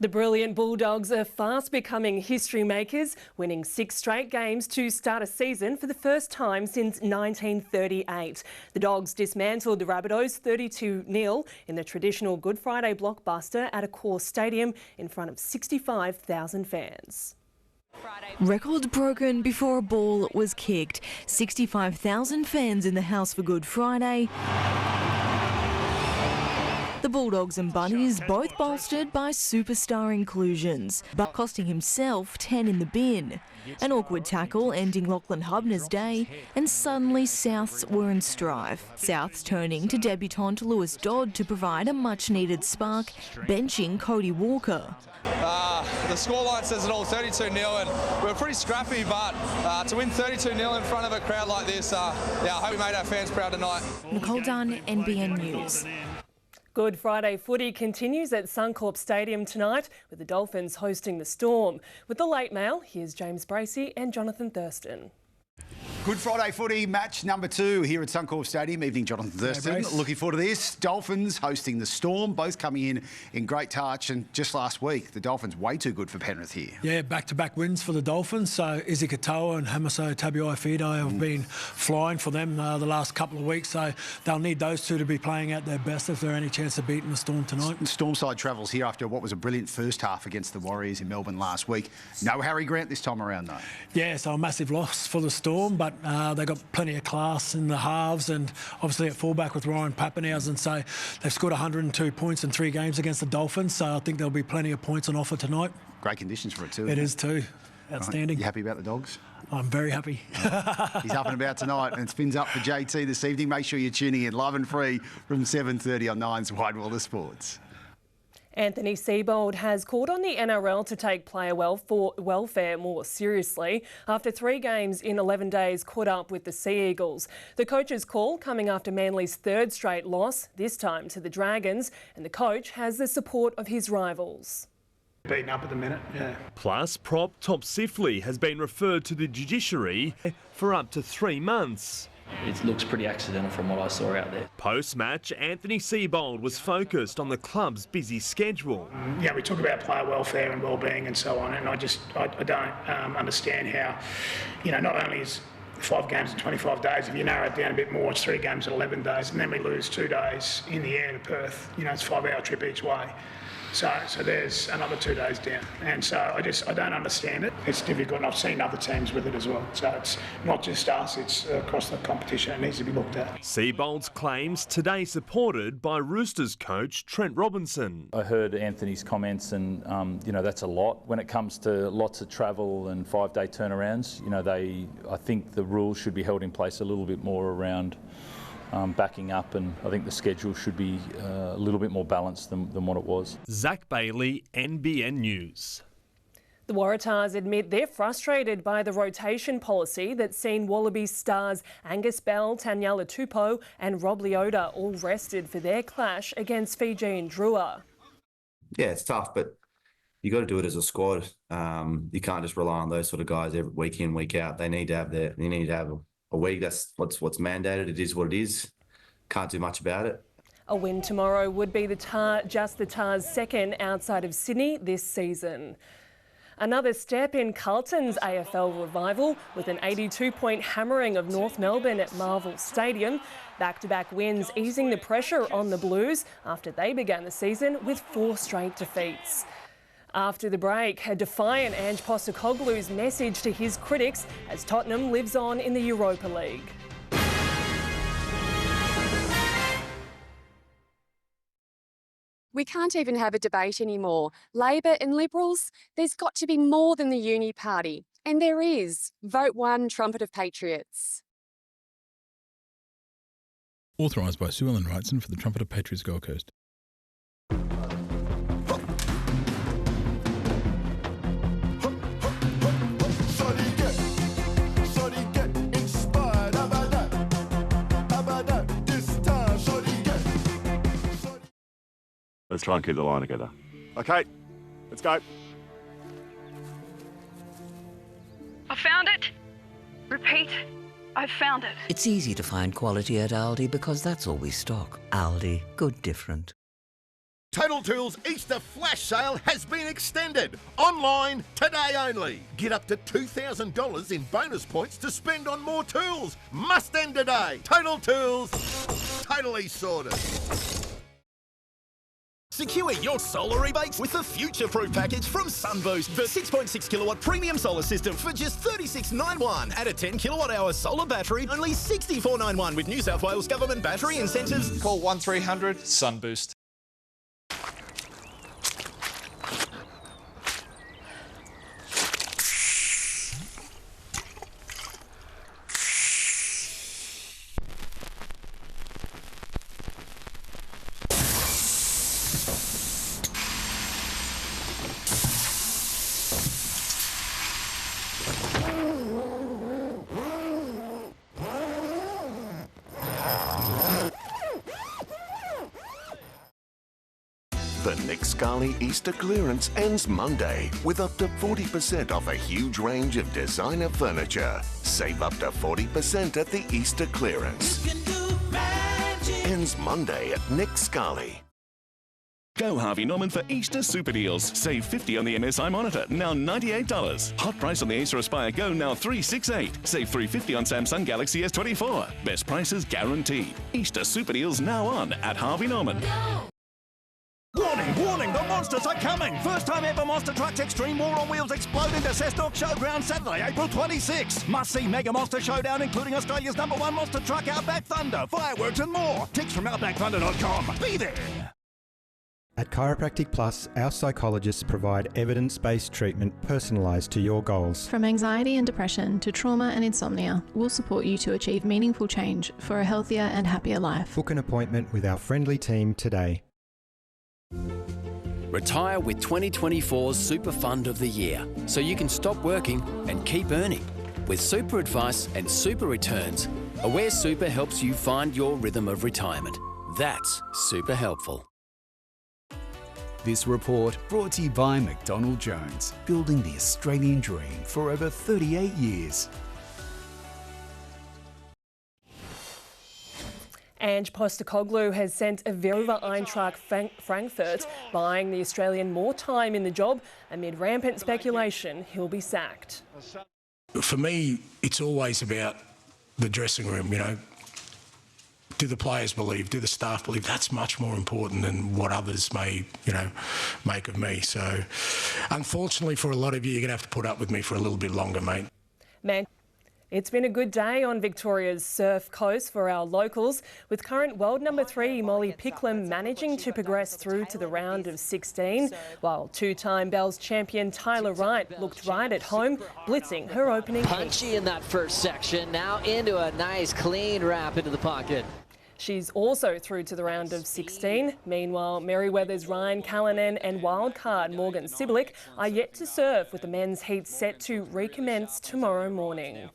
The brilliant Bulldogs are fast becoming history makers, winning 6 straight games to start a season for the first time since 1938. The Dogs dismantled the Rabbitohs 32-0 in the traditional Good Friday blockbuster at Accor Stadium in front of 65,000 fans. Record broken before a ball was kicked. 65,000 fans in the house for Good Friday. The Bulldogs and Bunnies both bolstered by superstar inclusions, but costing himself 10 in the bin. An awkward tackle ending Lachlan Hubner's day, and suddenly Souths were in strife. Souths turning to debutant Lewis Dodd to provide a much-needed spark, benching Cody Walker. The scoreline says it all, 32-0, and we're pretty scrappy, but to win 32-0 in front of a crowd like this, I hope we made our fans proud tonight. Nicole Dunn, NBN News. Good Friday footy continues at Suncorp Stadium tonight with the Dolphins hosting the Storm. With the late mail, here's James Bracey and Jonathan Thurston. Good Friday footy, match number 2 here at Suncorp Stadium. Evening, Jonathan Thurston. Looking forward to this. Dolphins hosting the Storm, both coming in great touch. And just last week, the Dolphins way too good for Penrith here. Yeah, back-to-back wins for the Dolphins. So Izzy Katoa and Hamaso Tabuai-Fidow have been flying for them the last couple of weeks. So they'll need those two to be playing at their best if there are any chance of beating the Storm tonight. Stormside travels here after what was a brilliant first half against the Warriors in Melbourne last week. No Harry Grant this time around, though. Yeah, so a massive loss for the Storm, but they've got plenty of class in the halves and obviously at fullback with Ryan Papenhuyzen. So they've scored 102 points in 3 games against the Dolphins. So I think there'll be plenty of points on offer tonight. Great conditions for it too. It is too. Outstanding. You happy about the Dogs? I'm very happy. He's up and about tonight, and it spins up for JT this evening. Make sure you're tuning in live and free from 7:30 on 9's Wide World of Sports. Anthony Seibold has called on the NRL to take player welfare more seriously after 3 games in 11 days caught up with the Sea Eagles. The coach's call coming after Manly's 3rd straight loss, this time to the Dragons, and the coach has the support of his rivals. Beaten up at the minute, yeah. Plus, prop Top Sifley has been referred to the judiciary for up to 3 months. It looks pretty accidental from what I saw out there. Post-match, Anthony Seibold was focused on the club's busy schedule. Yeah, we talk about player welfare and well-being and so on, and I don't understand how, not only is 5 games in 25 days, if you narrow it down a bit more, it's 3 games in 11 days, and then we lose 2 days in the air to Perth. It's a 5-hour trip each way. So there's another 2 days down. And so I don't understand it. It's difficult, and I've seen other teams with it as well. So it's not just us, it's across the competition. It needs to be looked at. Seibold's claims today supported by Roosters coach Trent Robinson. I heard Anthony's comments and, that's a lot. When it comes to lots of travel and 5-day turnarounds, I think the rules should be held in place a little bit more around backing up, and I think the schedule should be a little bit more balanced than what it was. Zach Bailey, NBN News. The Waratahs admit they're frustrated by the rotation policy that's seen Wallabies stars Angus Bell, Tanyala Tupou and Rob Leota all rested for their clash against Fiji and Drua. Yeah, it's tough, but you got to do it as a squad. You can't just rely on those sort of guys every week in, week out. They need to have a week. That's what's mandated. It is what it is. Can't do much about it. A win tomorrow would be the Tars' second outside of Sydney this season. Another step in Carlton's AFL revival with an 82-point hammering of North Melbourne at Marvel Stadium. Back-to-back wins easing the pressure on the Blues after they began the season with 4 straight defeats. After the break, a defiant Ange Postecoglou's message to his critics as Tottenham lives on in the Europa League. We can't even have a debate anymore. Labor and Liberals, there's got to be more than the uni party. And there is. Vote 1, Trumpet of Patriots. Authorised by Sue Ellen Wrightson for the Trumpet of Patriots Gold Coast. Let's try and keep the line together. Okay, let's go. I found it. Repeat, I found it. It's easy to find quality at Aldi because that's all we stock. Aldi, good different. Total Tools Easter Flash Sale has been extended. Online today only. Get up to $2,000 in bonus points to spend on more tools. Must end today. Total Tools, totally sorted. Secure your solar rebates with the Future Proof package from Sunboost. The 6.6 kilowatt premium solar system for just $36.91. Add a 10 kilowatt hour solar battery, only $64.91 with New South Wales government battery incentives. Call 1300 Sunboost. The Nick Scarley Easter clearance ends Monday with up to 40% off a huge range of designer furniture. Save up to 40% at the Easter clearance. Ends Monday at Nick Scarley. Go Harvey Norman for Easter super deals. Save $50 on the MSI monitor, now $98. Hot price on the Acer Aspire Go, now $368. Save $350 on Samsung Galaxy S24. Best prices guaranteed. Easter super deals now on at Harvey Norman. Warning, warning, the monsters are coming! First time ever Monster Trucks Extreme War on Wheels explode into Cessnock Showground Saturday, April 26. Must-see Mega Monster Showdown, including Australia's #1 monster truck, Outback Thunder, fireworks and more. Tips from OutbackThunder.com. Be there! At Chiropractic Plus, our psychologists provide evidence-based treatment personalised to your goals. From anxiety and depression to trauma and insomnia, we'll support you to achieve meaningful change for a healthier and happier life. Book an appointment with our friendly team today. Retire with 2024's Super Fund of the Year, so you can stop working and keep earning. With super advice and super returns, Aware Super helps you find your rhythm of retirement. That's super helpful. This report brought to you by McDonald Jones, building the Australian dream for over 38 years. Ange Postecoglou has sent a over Eintracht Frankfurt, buying the Australian more time in the job amid rampant speculation he'll be sacked. For me, it's always about the dressing room, do the players believe? Do the staff believe? That's much more important than what others may, make of me. So, unfortunately, for a lot of you, you're going to have to put up with me for a little bit longer, mate. Man, it's been a good day on Victoria's surf coast for our locals, with current world number 3 Molly Picklum managing to progress through to the round of 16, while two-time Bells champion Tyler Wright looked right at home, blitzing her opening Punchy in that first section, now into a nice clean wrap into the pocket. She's also through to the round of 16. Meanwhile, Merryweather's Ryan Callanan and wildcard Morgan Siblick are yet to serve, with the men's heat set to recommence tomorrow morning.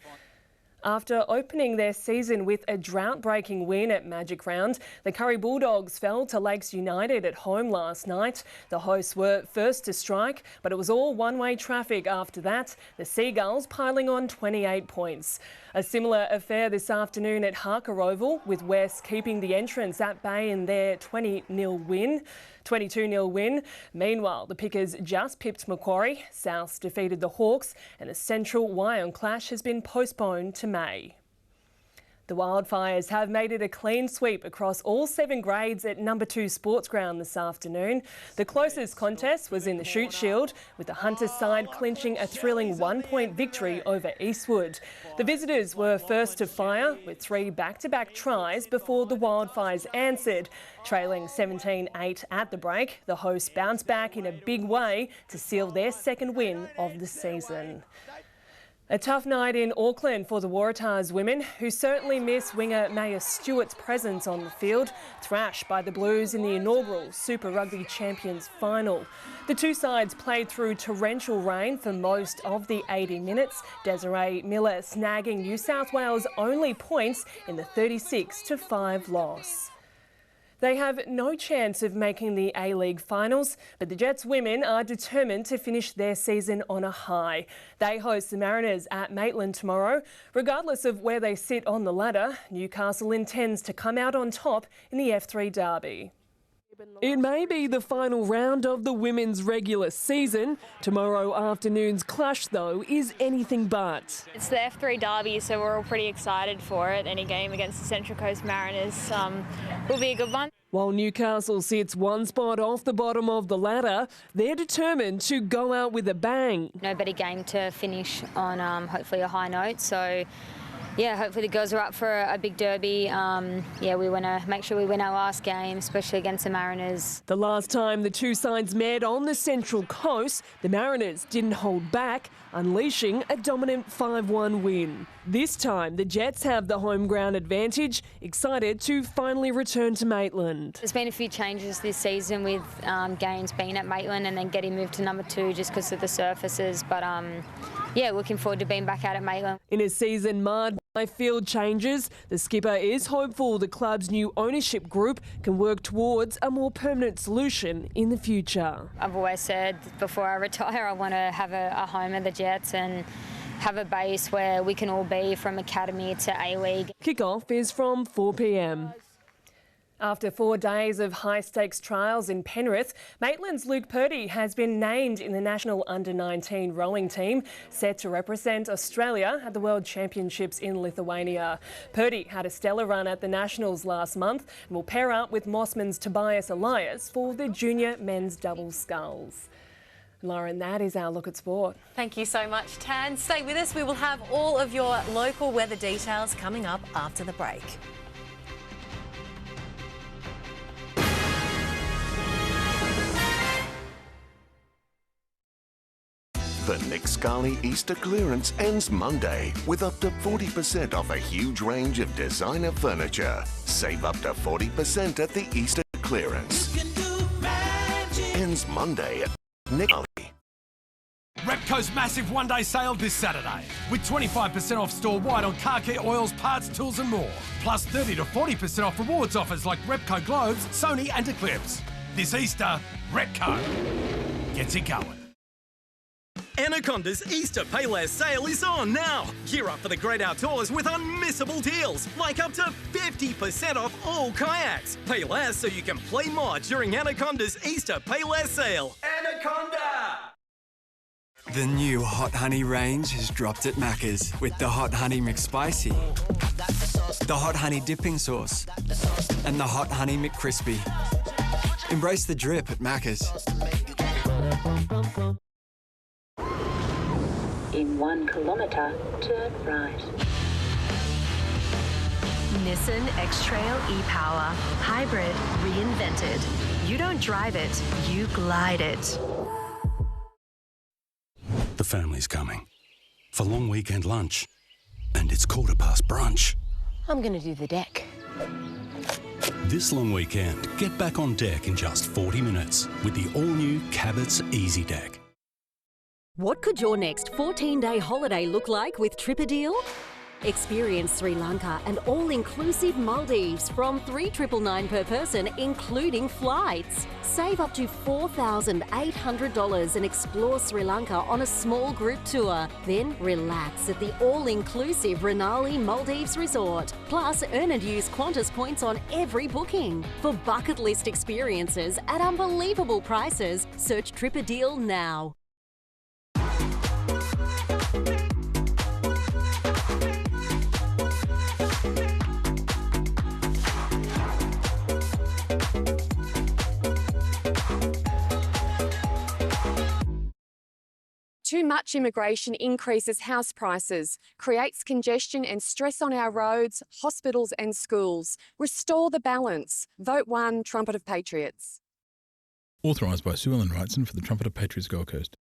After opening their season with a drought-breaking win at Magic Round, the Curry Bulldogs fell to Lakes United at home last night. The hosts were first to strike, but it was all one-way traffic after that, the Seagulls piling on 28 points. A similar affair this afternoon at Harker Oval, with West keeping the entrance at bay in their 22-0 win. Meanwhile, the Pickers just pipped Macquarie, Souths defeated the Hawks, and the Central Wyong clash has been postponed to May. The Wildfires have made it a clean sweep across all 7 grades at number 2 Sports Ground this afternoon. The closest contest was in the Shute Shield, with the Hunters side clinching a thrilling 1-point victory over Eastwood. The visitors were first to fire, with 3 back-to-back tries before the Wildfires answered. Trailing 17-8 at the break, the hosts bounced back in a big way to seal their second win of the season. A tough night in Auckland for the Waratahs women, who certainly miss winger Maya Stewart's presence on the field, thrashed by the Blues in the inaugural Super Rugby Champions final. The two sides played through torrential rain for most of the 80 minutes, Desiree Miller snagging New South Wales' only points in the 36-5 loss. They have no chance of making the A-League finals, but the Jets women are determined to finish their season on a high. They host the Mariners at Maitland tomorrow. Regardless of where they sit on the ladder, Newcastle intends to come out on top in the F3 Derby. It may be the final round of the women's regular season. Tomorrow afternoon's clash, though, is anything but. It's the F3 Derby, so we're all pretty excited for it. Any game against the Central Coast Mariners will be a good one. While Newcastle sits one spot off the bottom of the ladder, they're determined to go out with a bang. No better game to finish on hopefully a high note, so yeah, hopefully the girls are up for a big derby. We want to make sure we win our last game, especially against the Mariners. The last time the two sides met on the Central Coast, the Mariners didn't hold back, unleashing a dominant 5-1 win. This time, the Jets have the home ground advantage, excited to finally return to Maitland. There's been a few changes this season with games being at Maitland and then getting moved to number 2 just because of the surfaces. But yeah, looking forward to being back out at Maitland. In a season marred by field changes, the skipper is hopeful the club's new ownership group can work towards a more permanent solution in the future. I've always said before I retire, I want to have a home at the Jets and have a base where we can all be, from academy to A-League. Kick-off is from 4 p.m. After 4 days of high-stakes trials in Penrith, Maitland's Luke Purdy has been named in the national under-19 rowing team, set to represent Australia at the World Championships in Lithuania. Purdy had a stellar run at the Nationals last month and will pair up with Mossman's Tobias Elias for the junior men's double sculls. Lauren, that is our look at sport. Thank you so much, Tan. Stay with us. We will have all of your local weather details coming up after the break. The Nick Scali Easter clearance ends Monday with up to 40% off a huge range of designer furniture. Save up to 40% at the Easter clearance. Ends Monday at Nick Scali. Repco's massive one-day sale this Saturday, with 25% off store-wide on car care, oils, parts, tools and more. Plus 30 to 40% off rewards offers like Repco Globes, Sony and Eclipse. This Easter, Repco gets it going. Anaconda's Easter Payless sale is on now. Gear up for the great outdoors with unmissable deals, like up to 50% off all kayaks. Pay less so you can play more during Anaconda's Easter Payless sale. Anaconda! The new Hot Honey range has dropped at Macca's with the Hot Honey McSpicy. the hot honey dipping sauce, and the hot honey McCrispy. Embrace the drip at Macca's. In 1 kilometre, turn right. Nissan X-Trail e-Power. Hybrid reinvented. You don't drive it, you glide it. The family's coming for long weekend lunch. And it's 15:15 brunch. I'm going to do the deck. This long weekend, get back on deck in just 40 minutes with the all-new Cabot's Easy Deck. What could your next 14-day holiday look like with TripADeal? Experience Sri Lanka and all-inclusive Maldives from $3,999 per person, including flights. Save up to $4,800 and explore Sri Lanka on a small group tour. Then relax at the all-inclusive Renali Maldives Resort. Plus, earn and use Qantas points on every booking. For bucket list experiences at unbelievable prices, search TripADeal now. Too much immigration increases house prices, creates congestion and stress on our roads, hospitals and schools. Restore the balance. Vote 1, Trumpet of Patriots. Authorised by Sue Ellen Wrightson for the Trumpet of Patriots Gold Coast.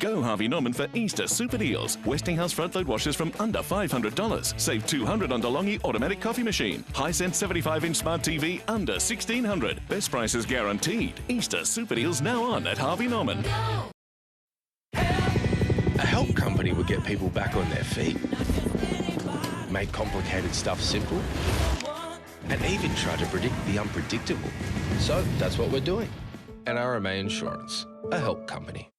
Go Harvey Norman for Easter super deals. Westinghouse front load washers from under $500. Save $200 on DeLonghi automatic coffee machine. Hisense 75-inch smart TV under $1,600. Best prices guaranteed. Easter super deals now on at Harvey Norman. A help company would get people back on their feet, make complicated stuff simple, and even try to predict the unpredictable. So that's what we're doing. NRMA Insurance, a help company.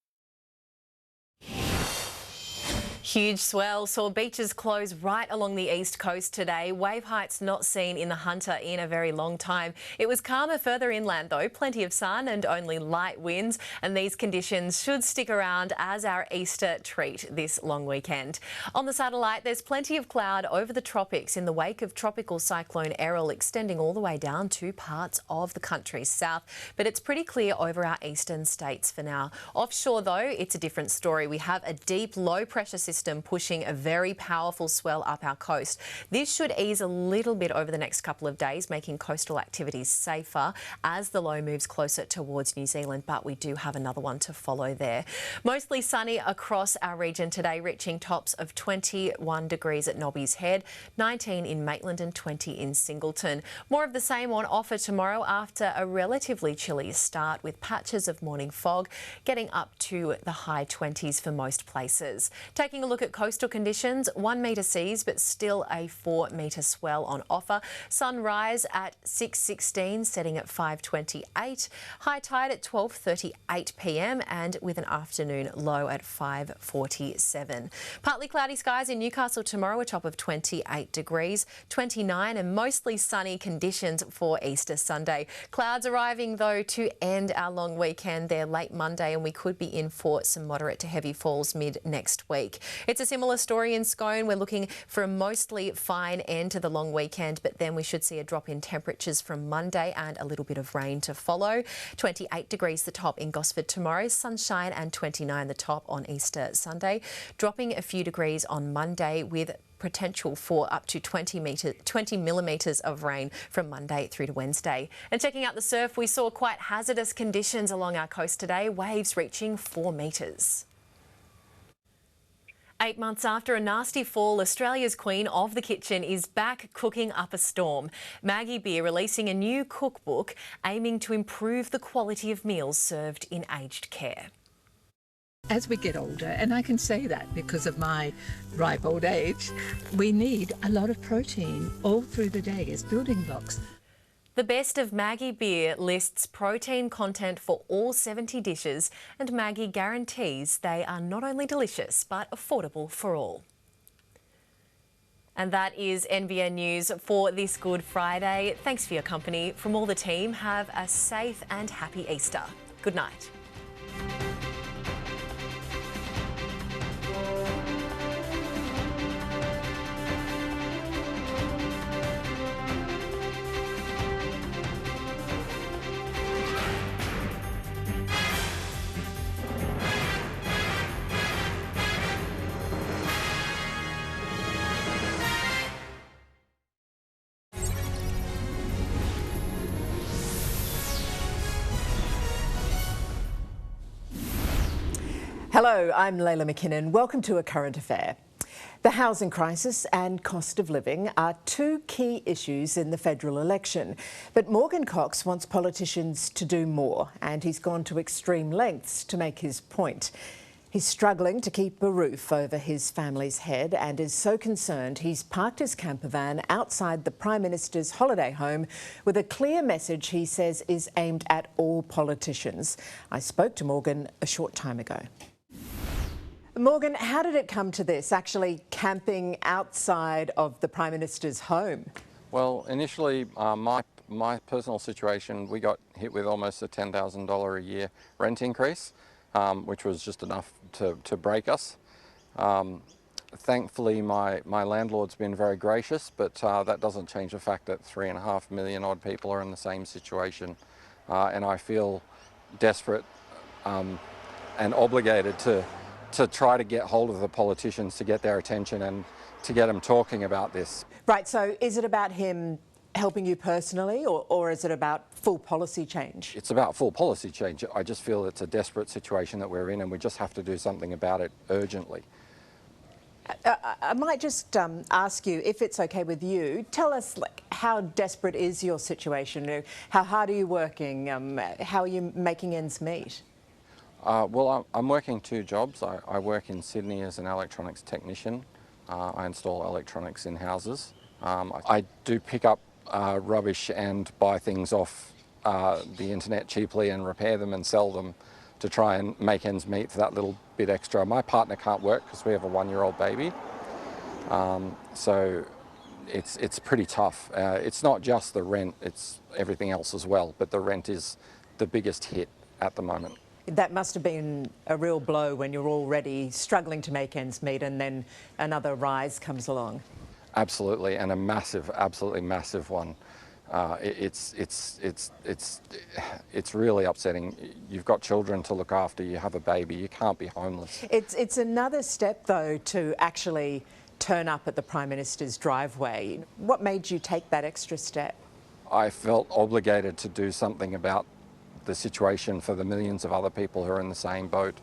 Huge swell saw beaches close right along the east coast today. Wave heights not seen in the Hunter in a very long time. It was calmer further inland though, plenty of sun and only light winds, and these conditions should stick around as our Easter treat this long weekend. On the satellite, there's plenty of cloud over the tropics in the wake of tropical cyclone Errol extending all the way down to parts of the country's south, but it's pretty clear over our eastern states for now. Offshore though, it's a different story. We have a deep low pressure system pushing a very powerful swell up our coast. This should ease a little bit over the next couple of days, making coastal activities safer as the low moves closer towards New Zealand, but we do have another one to follow there. Mostly sunny across our region today, reaching tops of 21 degrees at Nobby's Head, 19 in Maitland and 20 in Singleton. More of the same on offer tomorrow after a relatively chilly start with patches of morning fog getting up to the high 20s for most places. Taking a look at coastal conditions, 1 metre seas but still a 4 metre swell on offer. Sunrise at 6:16, setting at 5:28. High tide at 12:38 p.m. and with an afternoon low at 5:47. Partly cloudy skies in Newcastle tomorrow, a top of 28 degrees, 29 and mostly sunny conditions for Easter Sunday. Clouds arriving though to end our long weekend there late Monday, and we could be in for some moderate to heavy falls mid next week. It's a similar story in Scone. We're looking for a mostly fine end to the long weekend, but then we should see a drop in temperatures from Monday and a little bit of rain to follow. 28 degrees the top in Gosford tomorrow, sunshine, and 29 the top on Easter Sunday. Dropping a few degrees on Monday with potential for up to 20 millimetres of rain from Monday through to Wednesday. And checking out the surf, we saw quite hazardous conditions along our coast today, waves reaching 4 metres. 8 months after a nasty fall, Australia's Queen of the Kitchen is back cooking up a storm. Maggie Beer releasing a new cookbook aiming to improve the quality of meals served in aged care. As we get older, and I can say that because of my ripe old age, we need a lot of protein all through the day as building blocks. The Best of Maggie Beer lists protein content for all 70 dishes, and Maggie guarantees they are not only delicious but affordable for all. And that is NBN News for this Good Friday. Thanks for your company. From all the team, have a safe and happy Easter. Good night. Hello, I'm Leila McKinnon. Welcome to A Current Affair. The housing crisis and cost of living are two key issues in the federal election. But Morgan Cox wants politicians to do more, and he's gone to extreme lengths to make his point. He's struggling to keep a roof over his family's head and is so concerned he's parked his camper van outside the Prime Minister's holiday home with a clear message he says is aimed at all politicians. I spoke to Morgan a short time ago. Morgan, how did it come to this, actually camping outside of the Prime Minister's home? Well, initially, my personal situation, we got hit with almost a $10,000 a year rent increase, which was just enough to break us. Thankfully, my landlord's been very gracious, but that doesn't change the fact that 3.5 million odd people are in the same situation. And I feel desperate and obligated to try to get hold of the politicians to get their attention and to get them talking about this. Right, so is it about him helping you personally or is it about full policy change? It's about full policy change. I just feel it's a desperate situation that we're in and we just have to do something about it urgently. I might just ask you, if it's okay with you, tell us how desperate is your situation? How hard are you working? How are you making ends meet? Well, I'm working two jobs. I work in Sydney as an electronics technician. I install electronics in houses. I do pick up rubbish and buy things off the internet cheaply and repair them and sell them to try and make ends meet for that little bit extra. My partner can't work because we have a 1-year-old baby. So it's pretty tough. It's not just the rent, it's everything else as well, but the rent is the biggest hit at the moment. That must have been a real blow when you're already struggling to make ends meet and then another rise comes along. Absolutely, and a massive, absolutely massive one. It's really upsetting. You've got children to look after, you have a baby, you can't be homeless. It's another step though to actually turn up at the Prime Minister's driveway. What made you take that extra step? I felt obligated to do something about the situation for the millions of other people who are in the same boat.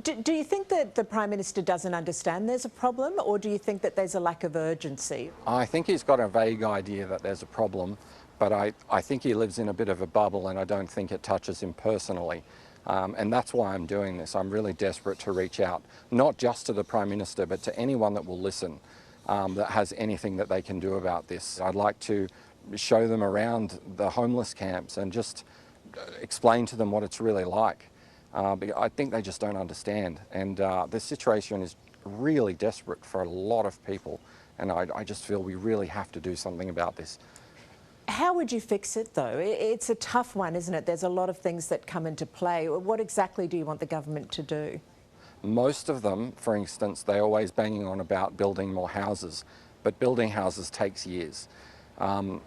Do you think that the Prime Minister doesn't understand there's a problem, or do you think that there's a lack of urgency? I think he's got a vague idea that there's a problem, but I think he lives in a bit of a bubble and I don't think it touches him personally. And that's why I'm doing this. I'm really desperate to reach out, not just to the Prime Minister, but to anyone that will listen, that has anything that they can do about this. I'd like to show them around the homeless camps and just explain to them what it's really like. I think they just don't understand, and the situation is really desperate for a lot of people, and I just feel we really have to do something about this. How would you fix it though? It's a tough one, isn't it? There's a lot of things that come into play. What exactly do you want the government to do? Most of them, for instance, they're always banging on about building more houses, but building houses takes years.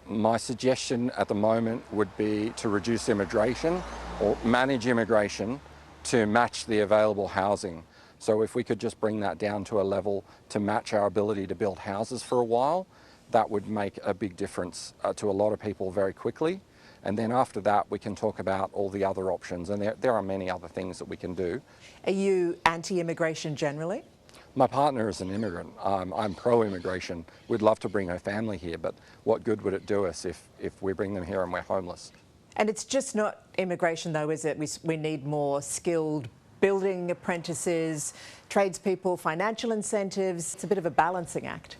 My suggestion at the moment would be to reduce immigration or manage immigration to match the available housing. So if we could just bring that down to a level to match our ability to build houses for a while, that would make a big difference to a lot of people very quickly. And then after that, we can talk about all the other options. And there are many other things that we can do. Are you anti-immigration generally? My partner is an immigrant. I'm pro-immigration. We'd love to bring her family here, but what good would it do us if we bring them here and we're homeless? And it's just not immigration though, is it? We need more skilled building apprentices, tradespeople, financial incentives. It's a bit of a balancing act.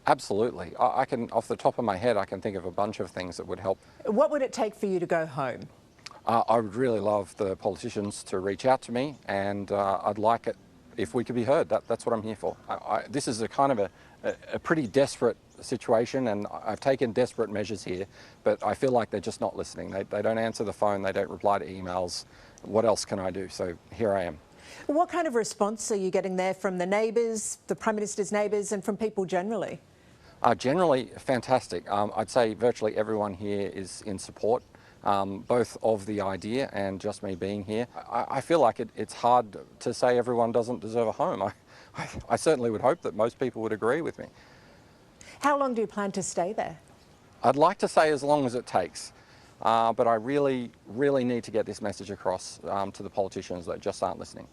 Absolutely. I can, off the top of my head, I can think of a bunch of things that would help. What would it take for you to go home? I would really love the politicians to reach out to me, and I'd like it if we could be heard. That's what I'm here for. This is a kind of a pretty desperate situation, and I've taken desperate measures here, but I feel like they're just not listening. They don't answer the phone, they don't reply to emails. What else can I do? So here I am. What kind of response are you getting there from the neighbours, the Prime Minister's neighbours, and from people generally? Generally, fantastic. I'd say virtually everyone here is in support, both of the idea and just me being here. I feel like it's hard to say everyone doesn't deserve a home. I certainly would hope that most people would agree with me. How long do you plan to stay there? I'd like to say as long as it takes, but I really, really need to get this message across to the politicians that just aren't listening.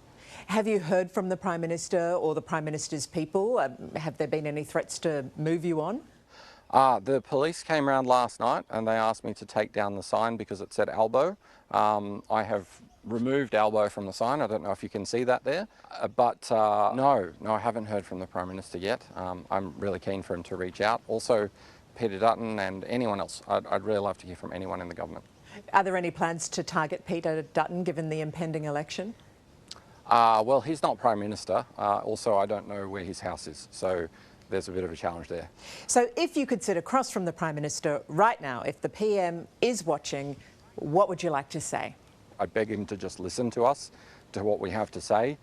Have you heard from the Prime Minister or the Prime Minister's people? Have there been any threats to move you on? The police came around last night and they asked me to take down the sign because it said elbow. I have removed elbow from the sign. I don't know if you can see that there. No, I haven't heard from the Prime Minister yet. I'm really keen for him to reach out. Also, Peter Dutton and anyone else. I'd really love to hear from anyone in the government. Are there any plans to target Peter Dutton given the impending election? Well, he's not Prime Minister. Also, I don't know where his house is. So there's a bit of a challenge there. So if you could sit across from the Prime Minister right now, if the PM is watching, what would you like to say? I'd beg him to just listen to us, to what we have to say,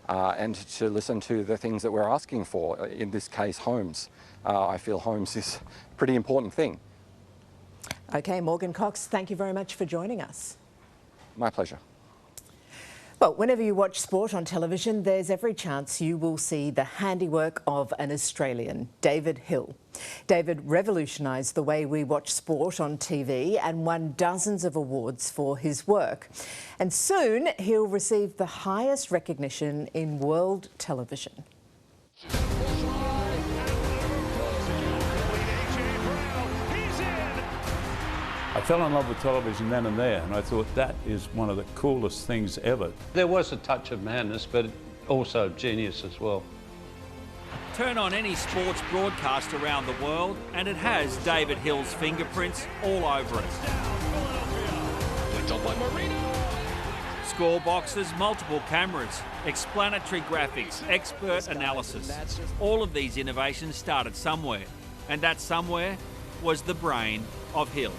and to listen to the things that we're asking for, in this case, homes. I feel homes is a pretty important thing. OK, Morgan Cox, thank you very much for joining us. My pleasure. Well, whenever you watch sport on television, there's every chance you will see the handiwork of an Australian, David Hill. David revolutionised the way we watch sport on TV and won dozens of awards for his work. And soon he'll receive the highest recognition in world television. I fell in love with television then and there, and I thought that is one of the coolest things ever. There was a touch of madness, but also genius as well. Turn on any sports broadcast around the world, and it has David Hill's fingerprints all over it. Score boxes, multiple cameras, explanatory graphics, expert analysis. All of these innovations started somewhere, and that somewhere was the brain of Hill.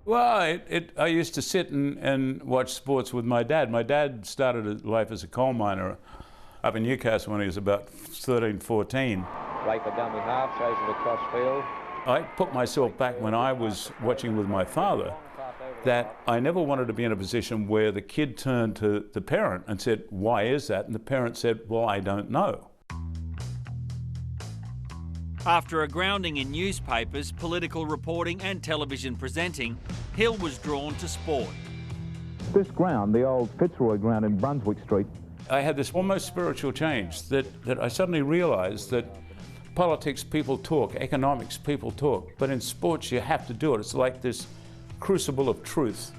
Well, I used to sit and watch sports with my dad. My dad started life as a coal miner up in Newcastle when he was about 13, 14. Play for dummy half, shows it across field. I put myself back when I was watching with my father, that I never wanted to be in a position where the kid turned to the parent and said, "Why is that?" And the parent said, "Well, I don't know." After a grounding in newspapers, political reporting and television presenting, Hill was drawn to sport. This ground, the old Fitzroy ground in Brunswick Street. I had this almost spiritual change that I suddenly realised that politics, people talk, economics, people talk, but in sports you have to do it. It's like this crucible of truth.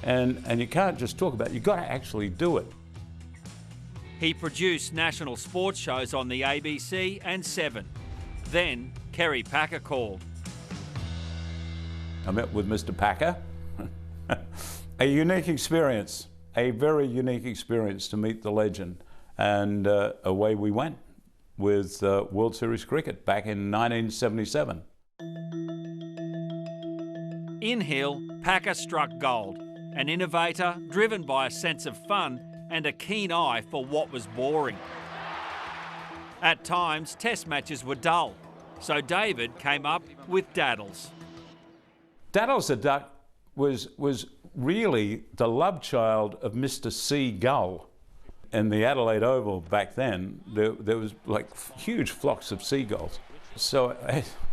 And you can't just talk about it, you've got to actually do it. He produced national sports shows on the ABC and 7. Then Kerry Packer called. I met with Mr. Packer. A unique experience, a very unique experience to meet the legend. And away we went with World Series cricket back in 1977. In Hill, Packer struck gold, an innovator driven by a sense of fun and a keen eye for what was boring. At times, test matches were dull, so David came up with Daddles. Daddles the Duck was really the love child of Mr. C. Gull. In the Adelaide Oval back then, there was like huge flocks of seagulls. So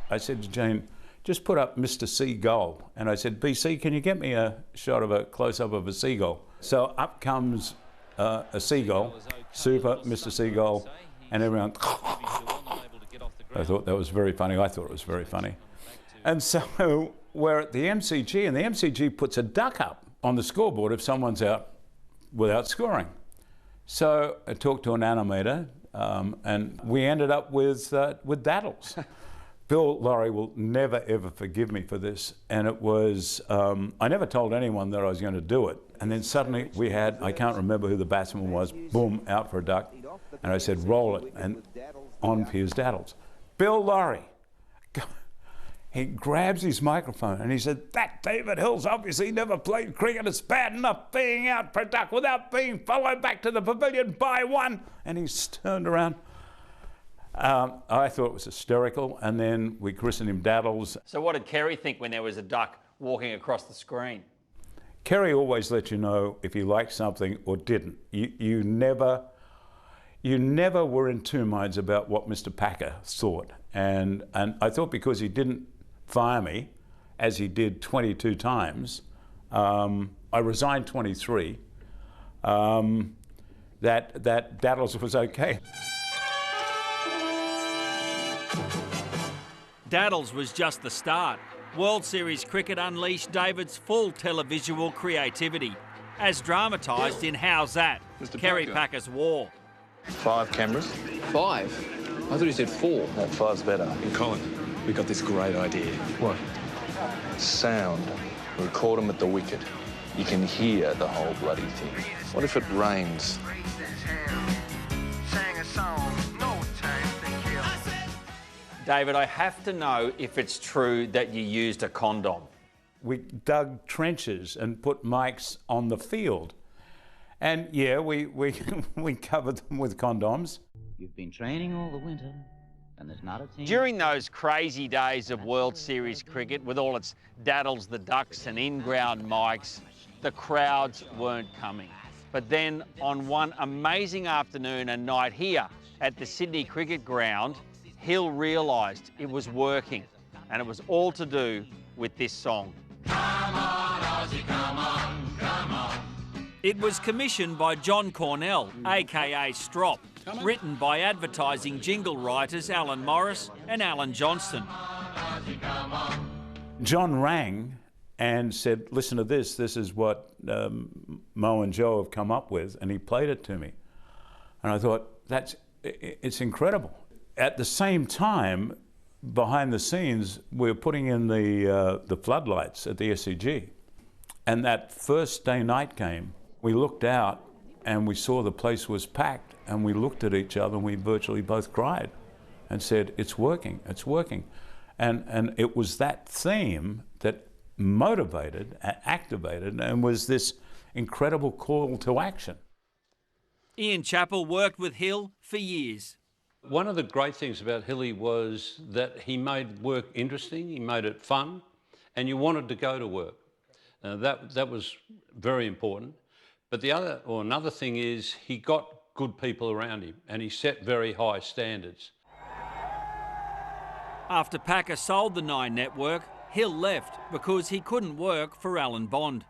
I said to Jane, just put up Mr. Seagull. And I said, BC, can you get me a shot of a close-up of a seagull? So up comes a seagull, super Mr. Seagull, and everyone, I thought that was very funny. I thought it was very funny. And so we're at the MCG, and the MCG puts a duck up on the scoreboard if someone's out without scoring. So I talked to an animator, and we ended up with Daddles. Bill Laurie will never, ever forgive me for this. And it was, I never told anyone that I was going to do it. And then suddenly we had, I can't remember who the batsman was, boom, out for a duck. And I said, roll it, and on appears Daddles. Bill Laurie, he grabs his microphone and he said, that David Hill's obviously never played cricket. It's bad enough being out for a duck without being followed back to the pavilion by one. And he's turned around. I thought it was hysterical, and then we christened him Daddles. So what did Kerry think when there was a duck walking across the screen? Kerry always let you know if he liked something or didn't. You never were in two minds about what Mr. Packer thought. And I thought because he didn't fire me, as he did 22 times, I resigned 23. that Daddles was okay. Daddles was just the start. World Series cricket unleashed David's full televisual creativity, as dramatised in How's That? Kerry Packer's War. 5 cameras. 5? I thought you said 4. No, 5's better. And Colin, we got this great idea. What? Sound. Record them at the wicket. You can hear the whole bloody thing. What if it rains? David, I have to know if it's true that you used a condom. We dug trenches and put mics on the field. And yeah, we covered them with condoms. You've been training all the winter, and there's not a team. During those crazy days of World Series cricket, with all its Daddles the Ducks and in-ground mics, the crowds weren't coming. But then on one amazing afternoon and night here at the Sydney Cricket Ground, Hill realised it was working, and it was all to do with this song. Come on, Aussie, come on, come on. It was commissioned by John Cornell, aka Strop, written by advertising jingle writers Alan Morris and Alan Johnston. John rang and said, listen to this is what Mo and Joe have come up with, and he played it to me. And I thought, it's incredible. At the same time, behind the scenes, we were putting in the floodlights at the SCG. And that first day-night game, we looked out and we saw the place was packed, and we looked at each other and we virtually both cried and said, it's working, it's working. And it was that theme that motivated, activated, and was this incredible call to action. Ian Chappell worked with Hill for years. One of the great things about Hilly was that he made work interesting, he made it fun, and you wanted to go to work. That was very important. But another thing is he got good people around him, and he set very high standards. After Packer sold the Nine network, Hill left because he couldn't work for Alan Bond.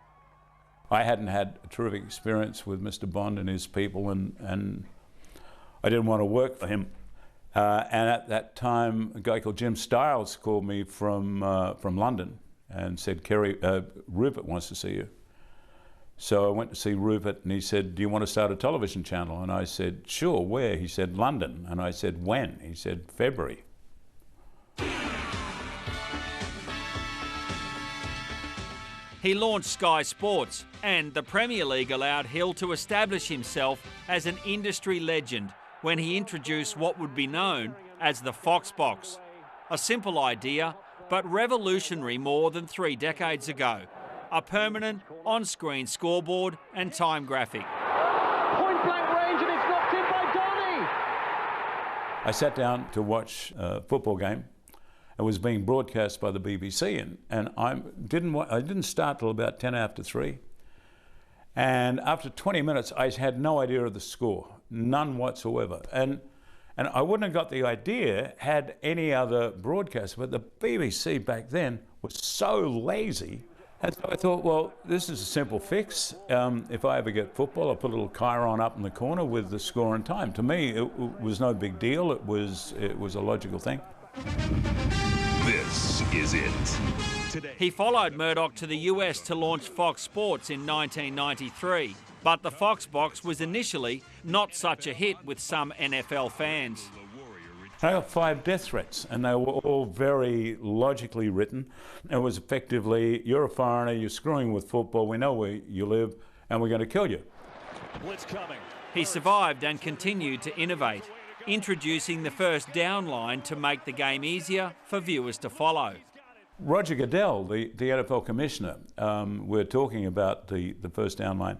I hadn't had a terrific experience with Mr. Bond and his people, and I didn't want to work for him. And at that time, a guy called Jim Stiles called me from London and said, Kerry, Rupert wants to see you. So I went to see Rupert, and he said, do you want to start a television channel? And I said, sure, where? He said, London. And I said, when? He said, February. He launched Sky Sports, and the Premier League allowed Hill to establish himself as an industry legend when he introduced what would be known as the Fox Box. A simple idea, but revolutionary more than 3 decades ago. A permanent on-screen scoreboard and time graphic. Point blank range, and it's knocked in by Donny. I sat down to watch a football game. It was being broadcast by the BBC, and I didn't start till about 10 after 3. And after 20 minutes, I had no idea of the score, none whatsoever. And I wouldn't have got the idea had any other broadcaster, but the BBC back then was so lazy. And so I thought, well, this is a simple fix. If I ever get football, I'll put a little chyron up in the corner with the score and time. To me, it was no big deal. It was a logical thing. This is it. Today. He followed Murdoch to the US to launch Fox Sports in 1993, but the Fox Box was initially not such a hit with some NFL fans. I got 5 death threats, and they were all very logically written. It was effectively, you're a foreigner, you're screwing with football, we know where you live, and we're going to kill you. Blitz coming. He survived and continued to innovate, introducing the first down line to make the game easier for viewers to follow. Roger Goodell, the NFL commissioner, we're talking about the first down line,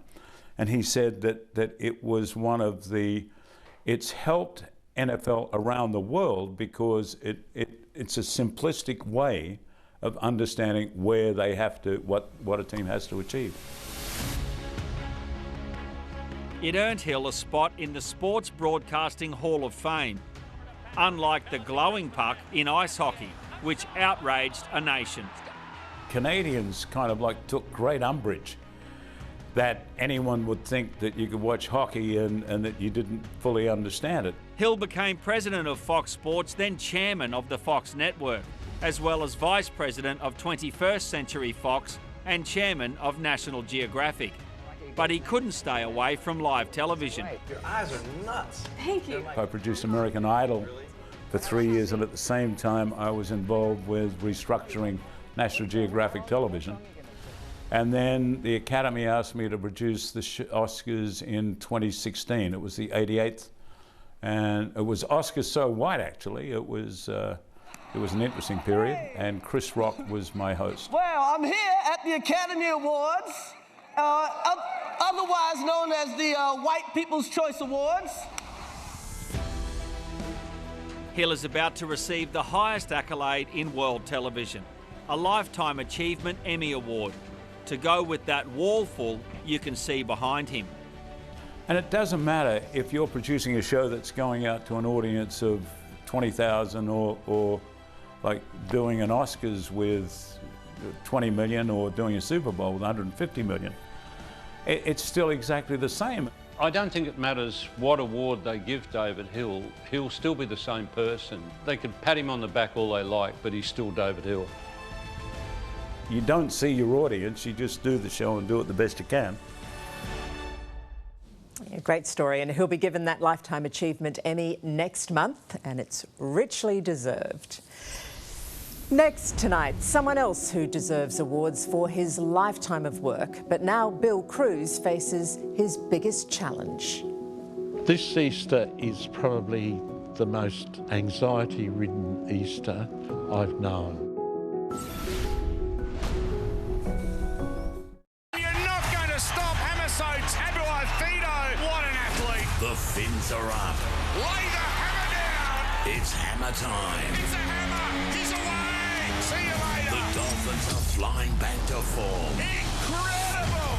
and he said that it was it's helped NFL around the world because it's a simplistic way of understanding where they have to, what a team has to achieve. It earned Hill a spot in the Sports Broadcasting Hall of Fame, unlike the glowing puck in ice hockey, which outraged a nation. Canadians kind of took great umbrage that anyone would think that you could watch hockey and that you didn't fully understand it. Hill became president of Fox Sports, then chairman of the Fox network, as well as vice president of 21st Century Fox and chairman of National Geographic. But he couldn't stay away from live television. Your eyes are nuts. Thank you. I produced American Idol for 3 years, and at the same time I was involved with restructuring National Geographic Television. And then the Academy asked me to produce the Oscars in 2016. It was the 88th, and it was Oscars So White, actually. It was an interesting period, and Chris Rock was my host. Well, I'm here at the Academy Awards, otherwise known as the White People's Choice Awards. Hill is about to receive the highest accolade in world television, a Lifetime Achievement Emmy Award, to go with that wall full you can see behind him. And it doesn't matter if you're producing a show that's going out to an audience of 20,000 or like doing an Oscars with 20 million or doing a Super Bowl with 150 million. It's still exactly the same. I don't think it matters what award they give David Hill, he'll still be the same person. They could pat him on the back all they like, but he's still David Hill. You don't see your audience, you just do the show and do it the best you can. Yeah, great story, and he'll be given that Lifetime Achievement Emmy next month, and it's richly deserved. Next tonight, someone else who deserves awards for his lifetime of work, but now Bill Cruz faces his biggest challenge. This Easter is probably the most anxiety-ridden Easter I've known. The fins are up. Lay the hammer down! It's hammer time. It's a hammer! He's away! See you later! The Dolphins are flying back to form. Incredible!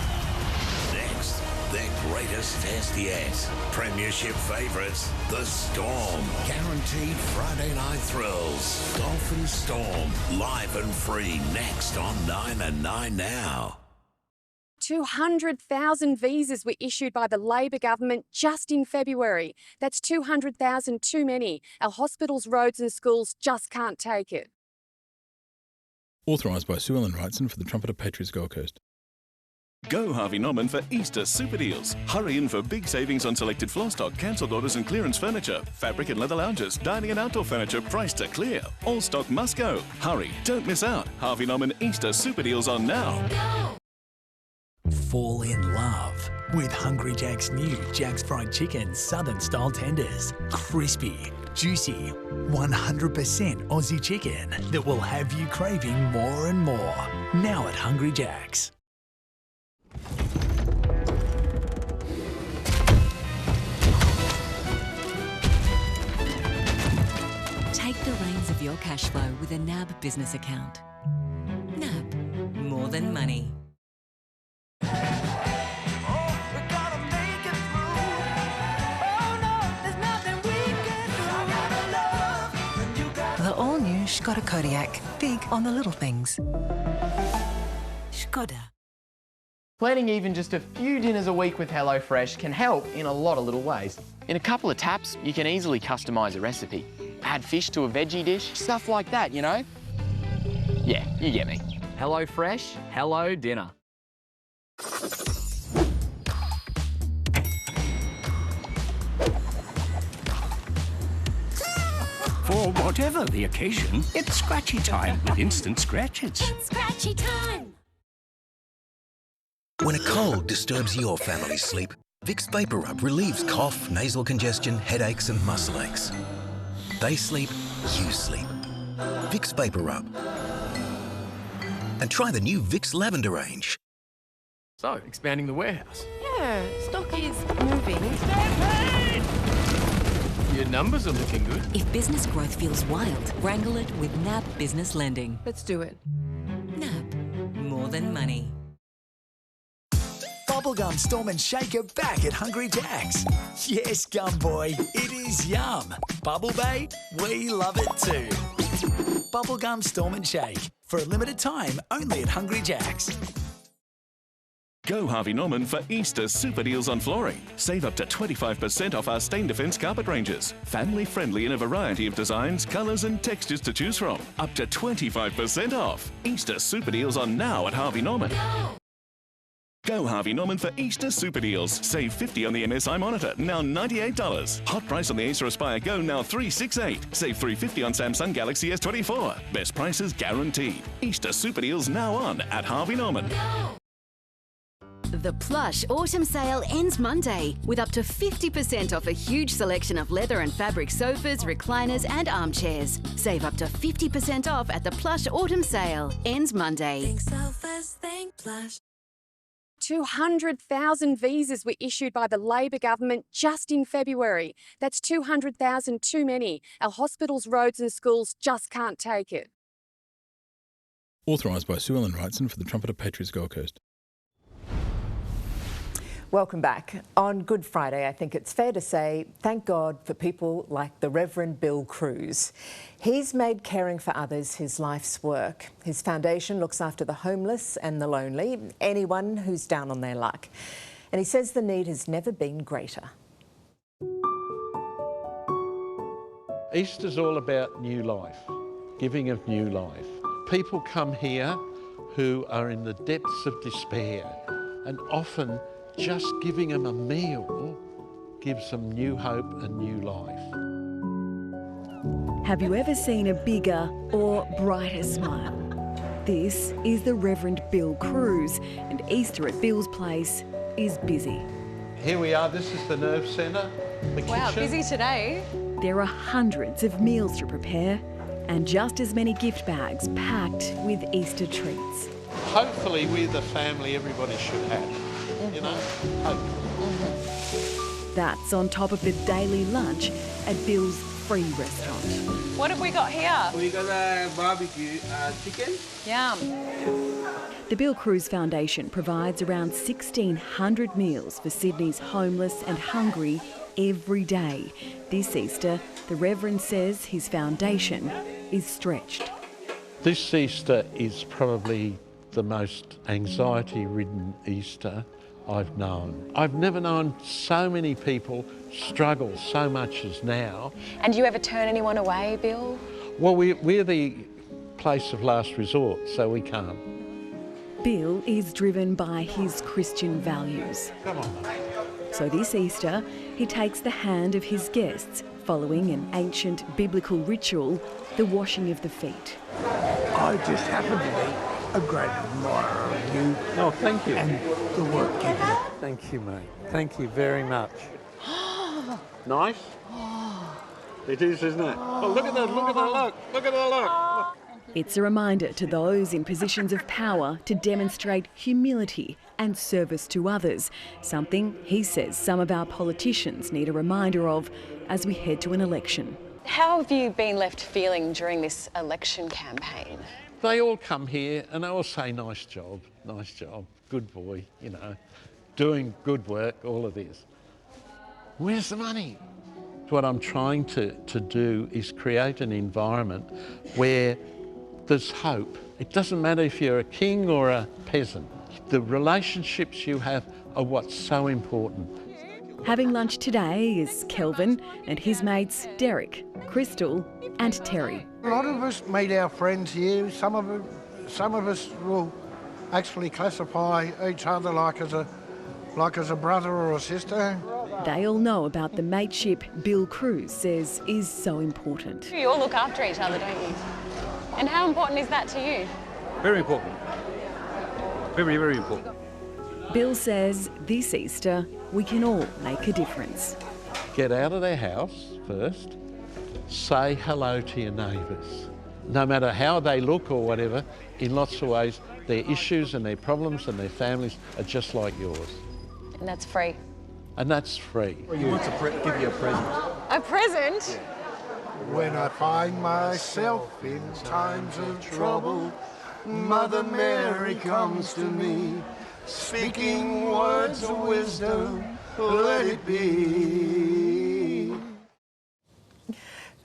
Next, their greatest test yet. Premiership favourites, the Storm. Guaranteed Friday night thrills. Dolphins Storm, live and free next on 9 and 9 Now. 200,000 visas were issued by the Labor government just in February. That's 200,000 too many. Our hospitals, roads and schools just can't take it. Authorised by Sue Ellen Wrightson for the Trumpeter Patriots Gold Coast. Go Harvey Norman for Easter super deals. Hurry in for big savings on selected floor stock, cancelled orders and clearance furniture, fabric and leather lounges, dining and outdoor furniture priced to clear. All stock must go. Hurry, don't miss out. Harvey Norman Easter super deals on now. Go! Fall in love with Hungry Jack's new Jack's Fried Chicken Southern Style Tenders. Crispy, juicy, 100% Aussie chicken that will have you craving more and more. Now at Hungry Jack's. Take the reins of your cash flow with a NAB business account. NAB, more than money. The all-new Skoda Kodiaq. Big on the little things. Skoda. Planning even just a few dinners a week with HelloFresh can help in a lot of little ways. In a couple of taps, you can easily customise a recipe. Add fish to a veggie dish, stuff like that, you know? Yeah, you get me. HelloFresh, hello dinner. For whatever the occasion, it's scratchy time with instant scratches. It's scratchy time! When a cold disturbs your family's sleep, Vicks Vapor Rub relieves cough, nasal congestion, headaches and muscle aches. They sleep, you sleep. Vicks Vapor Rub. And try the new Vicks Lavender range. So, expanding the warehouse. Yeah, stock is moving. Your numbers are looking good. If business growth feels wild, wrangle it with NAB Business Lending. Let's do it. NAB, more than money. Bubblegum Storm and Shake are back at Hungry Jack's. Yes, Gum Boy, it is yum. Bubble Bay, we love it too. Bubblegum Storm and Shake, for a limited time only at Hungry Jack's. Go Harvey Norman for Easter super deals on flooring. Save up to 25% off our stain defense carpet ranges. Family friendly in a variety of designs, colours and textures to choose from. Up to 25% off. Easter super deals on now at Harvey Norman. Go Harvey Norman for Easter super deals. Save $50 on the MSI monitor, now $98. Hot price on the Acer Aspire Go, now $368. Save $350 on Samsung Galaxy S24. Best prices guaranteed. Easter super deals now on at Harvey Norman. The Plush Autumn Sale ends Monday with up to 50% off a huge selection of leather and fabric sofas, recliners and armchairs. Save up to 50% off at the Plush Autumn Sale. Ends Monday. Think sofas, think Plush. 200,000 visas were issued by the Labor government just in February. That's 200,000 too many. Our hospitals, roads and schools just can't take it. Authorised by Sue Ellen Wrightson for the Trumpeter Patriots Gold Coast. Welcome back. On Good Friday, I think it's fair to say thank God for people like the Reverend Bill Cruz. He's made caring for others his life's work. His foundation looks after the homeless and the lonely, anyone who's down on their luck. And he says the need has never been greater. Easter's all about new life, giving of new life. People come here who are in the depths of despair, and often just giving them a meal gives them new hope and new life. Have you ever seen a bigger or brighter smile? This is the Reverend Bill Cruz, and Easter at Bill's place is busy. Here we are, this is the nerve centre, the Wow, kitchen. busy today. There are hundreds of meals to prepare and just as many gift bags packed with Easter treats. Hopefully with the family everybody should have, you know, hopefully. That's on top of the daily lunch at Bill's free restaurant. What have we got here? We got a barbecue chicken. Yum. The Bill Cruz Foundation provides around 1,600 meals for Sydney's homeless and hungry every day. This Easter, the Reverend says his foundation is stretched. This Easter is probably the most anxiety-ridden Easter I've known. I've never known so many people struggle so much as now. And do you ever turn anyone away, Bill? Well, we're the place of last resort, so we can't. Bill is driven by his Christian values. Come on, mate. So this Easter, he takes the hand of his guests following an ancient biblical ritual, the washing of the feet. I just happen to be a great admirer of you. Oh, thank you. And the work you do. Thank you, mate. Thank you very much. Nice? It is, isn't it? Oh, look at that, look at that look. Look at that look. It's a reminder to those in positions of power to demonstrate humility and service to others, something he says some of our politicians need a reminder of as we head to an election. How have you been left feeling during this election campaign? They all come here and they all say, nice job, good boy, you know, doing good work, all of this. Where's the money? What I'm trying to do is create an environment where there's hope. It doesn't matter if you're a king or a peasant. The relationships you have are what's so important. Having lunch today is Kelvin and his mates Derek, Crystal and Terry. A lot of us meet our friends here. Some of us will actually classify each other like as a brother or a sister. They all know about the mateship Bill Cruz says is so important. You all look after each other, don't you? And how important is that to you? Very important. Very, very important. Bill says this Easter we can all make a difference. Get out of their house first, say hello to your neighbours. No matter how they look or whatever, in lots of ways, their issues and their problems and their families are just like yours. And that's free. And that's free. He wants to give you a present. A present? Yeah. When I find myself in times of trouble, Mother Mary comes to me, speaking words of wisdom, let it be.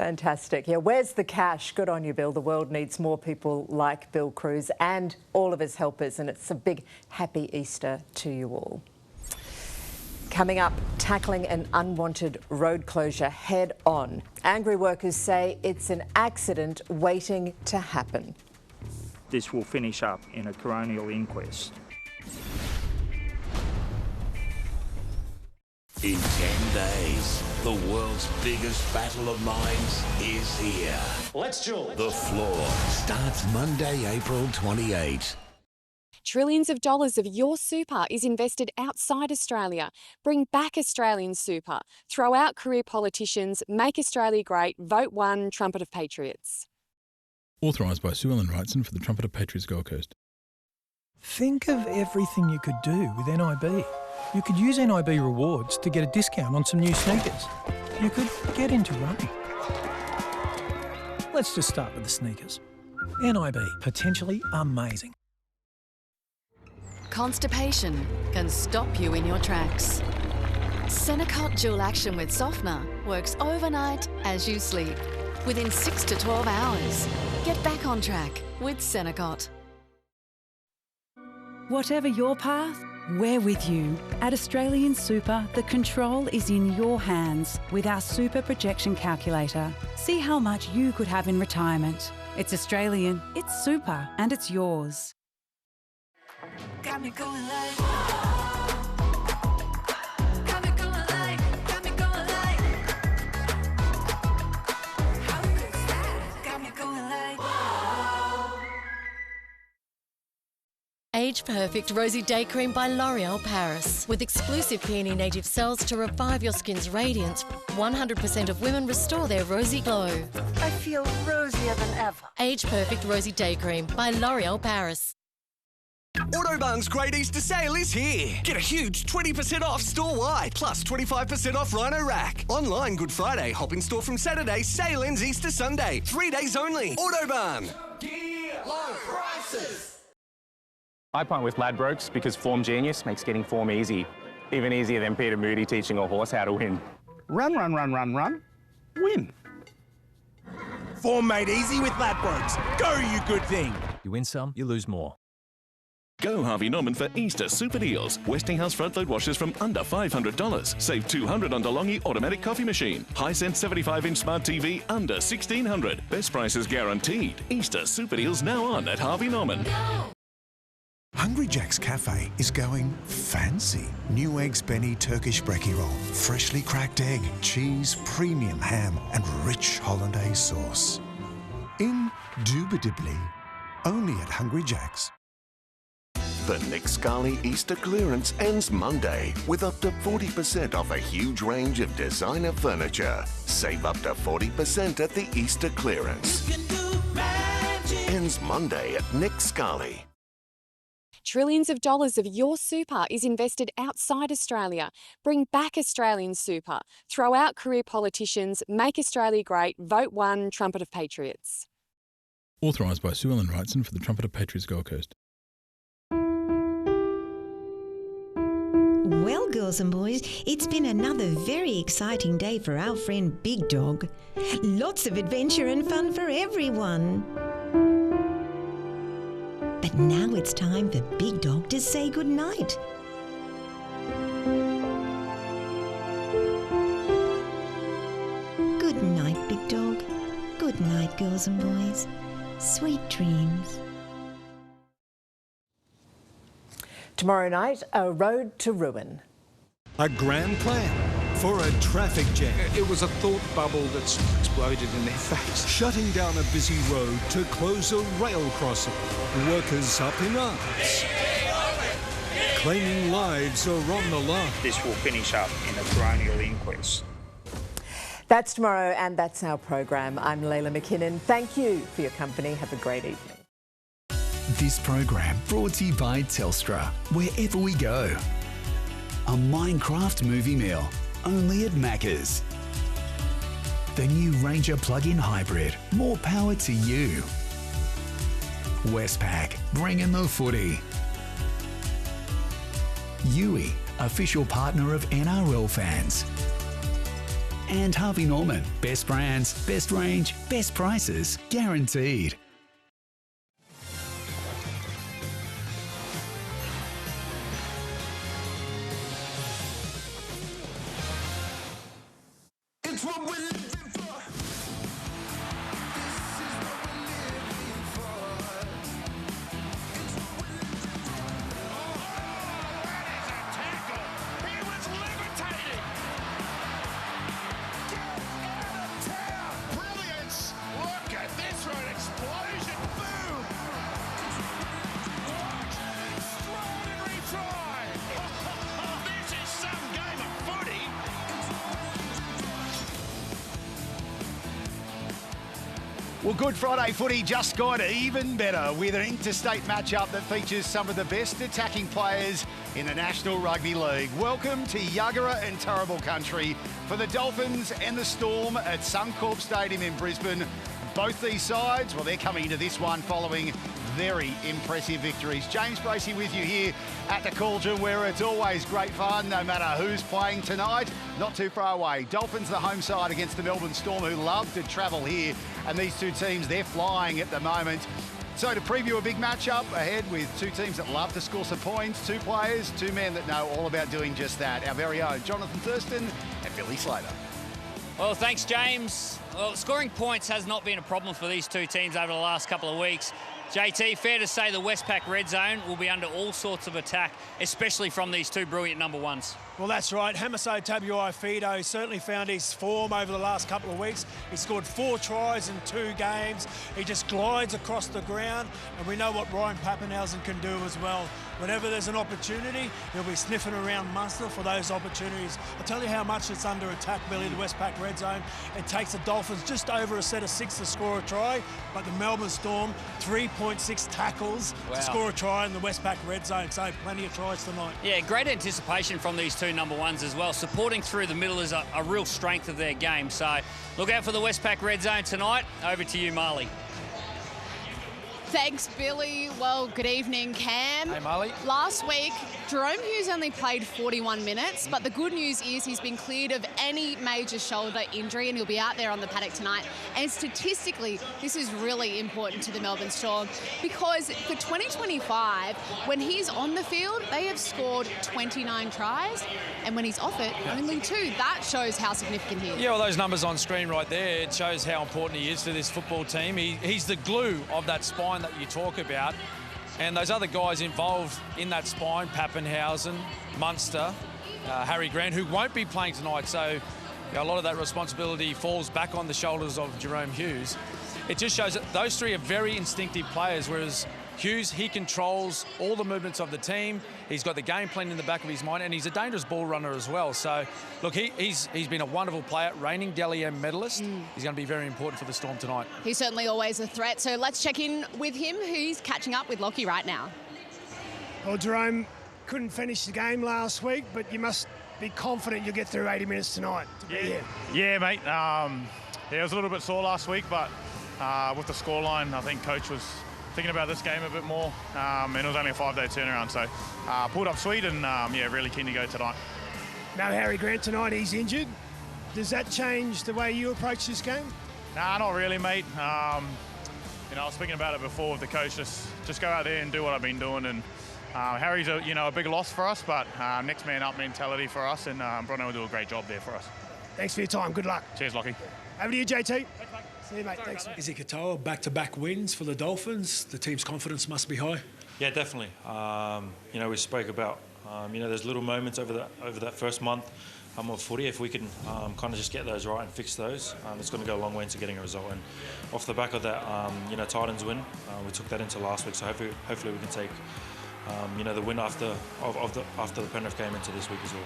Fantastic. Yeah, where's the cash? Good on you, Bill. The world needs more people like Bill Cruz and all of his helpers, and it's a big happy Easter to you all. Coming up, tackling an unwanted road closure head on. Angry workers say it's an accident waiting to happen. This will finish up in a coronial inquest. In 10 days, the world's biggest battle of minds is here. Let's join. The Floor starts Monday, April 28. Trillions of dollars of your super is invested outside Australia. Bring back Australian super. Throw out career politicians. Make Australia great. Vote 1, Trumpet of Patriots. Authorised by Sue Ellen Wrightson for the Trumpet of Patriots Gold Coast. Think of everything you could do with NIB. You could use NIB rewards to get a discount on some new sneakers. You could get into running. Let's just start with the sneakers. NIB, potentially amazing. Constipation can stop you in your tracks. Senecot Dual Action with Softener works overnight as you sleep. Within 6 to 12 hours, get back on track with Senecot. Whatever your path, we're with you. At Australian Super, the control is in your hands with our Super Projection Calculator. See how much you could have in retirement. It's Australian, it's super, and it's yours. Got me going like... Age Perfect Rosy Day Cream by L'Oreal Paris. With exclusive peony native cells to revive your skin's radiance, 100% of women restore their rosy glow. I feel rosier than ever. Age Perfect Rosy Day Cream by L'Oreal Paris. Autobahn's Great Easter Sale is here. Get a huge 20% off store-wide, plus 25% off Rhino Rack. Online Good Friday, hop in store from Saturday, sale ends Easter Sunday. 3 days only. Autobahn. Low prices. I punt with Ladbrokes because Form Genius makes getting form easy. Even easier than Peter Moody teaching a horse how to win. Run, run, run, run, run. Win. Form made easy with Ladbrokes. Go, you good thing. You win some, you lose more. Go Harvey Norman for Easter super deals. Westinghouse front load washers from under $500. Save $200 on DeLonghi automatic coffee machine. Hisense 75-inch smart TV under $1,600. Best prices guaranteed. Easter super deals now on at Harvey Norman. Hungry Jack's Cafe is going fancy. New eggs Benny Turkish brekkie roll, freshly cracked egg, cheese, premium ham and rich hollandaise sauce. Indubitably, only at Hungry Jack's. The Nick Scali Easter clearance ends Monday with up to 40% off a huge range of designer furniture. Save up to 40% at the Easter clearance. Ends Monday at Nick Scali. Trillions of dollars of your super is invested outside Australia. Bring back Australian super. Throw out career politicians. Make Australia great. Vote 1, Trumpet of Patriots. Authorised by Sue Ellen Wrightson for the Trumpet of Patriots Gold Coast. Well, girls and boys, it's been another very exciting day for our friend Big Dog. Lots of adventure and fun for everyone. But now it's time for Big Dog to say goodnight. Good night, Big Dog. Good night, girls and boys. Sweet dreams. Tomorrow night, a road to ruin. A grand plan for a traffic jam. It was a thought bubble that's exploded in their face. Shutting down a busy road to close a rail crossing. Workers up in arms. Claiming lives are on the line. This will finish up in a coronial inquest. That's tomorrow, and that's our program. I'm Layla McKinnon. Thank you for your company. Have a great evening. This program brought to you by Telstra, wherever we go. A Minecraft movie meal, only at Macca's. The new Ranger plug-in hybrid, more power to you. Westpac, bringing the footy. Yui, official partner of NRL fans. And Harvey Norman. Best brands, best range, best prices, guaranteed. It's what we're living for. This is what we're living for. It's what we're living for. Oh, that is a tackle. He was levitating. Get out of town. Brilliance. Look at this for an explosion. Boom. What an extraordinary try. This is some game of footy. Well, Good Friday footy just got even better with an interstate matchup that features some of the best attacking players in the National Rugby League. Welcome to Yuggera and Turrbal country for the Dolphins and the Storm at Suncorp Stadium in Brisbane. Both these sides, well, they're coming into this one following very impressive victories. James Bracey with you here at the Cauldron, where it's always great fun, no matter who's playing tonight. Not too far away. Dolphins, the home side against the Melbourne Storm, who love to travel here. And these two teams, they're flying at the moment. So to preview a big matchup ahead with two teams that love to score some points, two players, two men that know all about doing just that. Our very own Jonathan Thurston and Billy Slater. Well, thanks, James. Well, scoring points has not been a problem for these two teams over the last couple of weeks. JT, fair to say the Westpac red zone will be under all sorts of attack, especially from these two brilliant number ones. Well, that's right. Hamaso Tabuai-Fidow certainly found his form over the last couple of weeks. He scored 4 tries in 2 games. He just glides across the ground, and we know what Ryan Pappenhausen can do as well. Whenever there's an opportunity, he'll be sniffing around Munster for those opportunities. I'll tell you how much it's under attack, Billy, the Westpac red zone. It takes the Dolphins just over a set of 6 to score a try, but the Melbourne Storm, 3.6 tackles to score a try in the Westpac red zone. So plenty of tries tonight. Yeah, great anticipation from these two number ones as well. Supporting through the middle is a real strength of their game. So look out for the Westpac red zone tonight. Over to you, Marley. Thanks, Billy. Well, good evening, Cam. Hey, Marley. Last week, Jerome Hughes only played 41 minutes, but the good news is he's been cleared of any major shoulder injury and he'll be out there on the paddock tonight. And statistically, this is really important to the Melbourne Storm because for 2025, when he's on the field, they have scored 29 tries, and when he's off it, only 2. That shows how significant he is. Yeah, well, those numbers on screen right there, it shows how important he is to this football team. He's the glue of that spine that you talk about, and those other guys involved in that spine, Pappenhausen, Munster, Harry Grant, who won't be playing tonight, so a lot of that responsibility falls back on the shoulders of Jerome Hughes. It just shows that those three are very instinctive players, whereas Hughes, he controls all the movements of the team. He's got the game plan in the back of his mind, and he's a dangerous ball runner as well. So, look, he's been a wonderful player, reigning Dally M medalist. He's going to be very important for the Storm tonight. He's certainly always a threat. So let's check in with him, who's catching up with Lockie right now. Well, Jerome couldn't finish the game last week, but you must be confident you'll get through 80 minutes tonight to be here. Yeah, mate. Yeah, it was a little bit sore last week, but with the scoreline, I think Coach was thinking about this game a bit more, and it was only a 5-day turnaround, so pulled up sweet and yeah, really keen to go tonight. No Harry Grant tonight, he's injured. Does that change the way you approach this game? Nah, not really, mate. You know, I was speaking about it before with the coach, just go out there and do what I've been doing, and Harry's a big loss for us, but next man up mentality for us, and Bruno will do a great job there for us. Thanks for your time, good luck. Cheers, Lockie. Over to you, JT. See you, mate. Thanks. Izzy Katoa, back-to-back wins for the Dolphins. The team's confidence must be high. Yeah, definitely. You know, we spoke about, there's little moments over that first month of footy. If we can kind of just get those right and fix those, it's going to go a long way into getting a result. And off the back of that, Titans win, we took that into last week. So hopefully we can take, the win after the Penrith game into this week as well.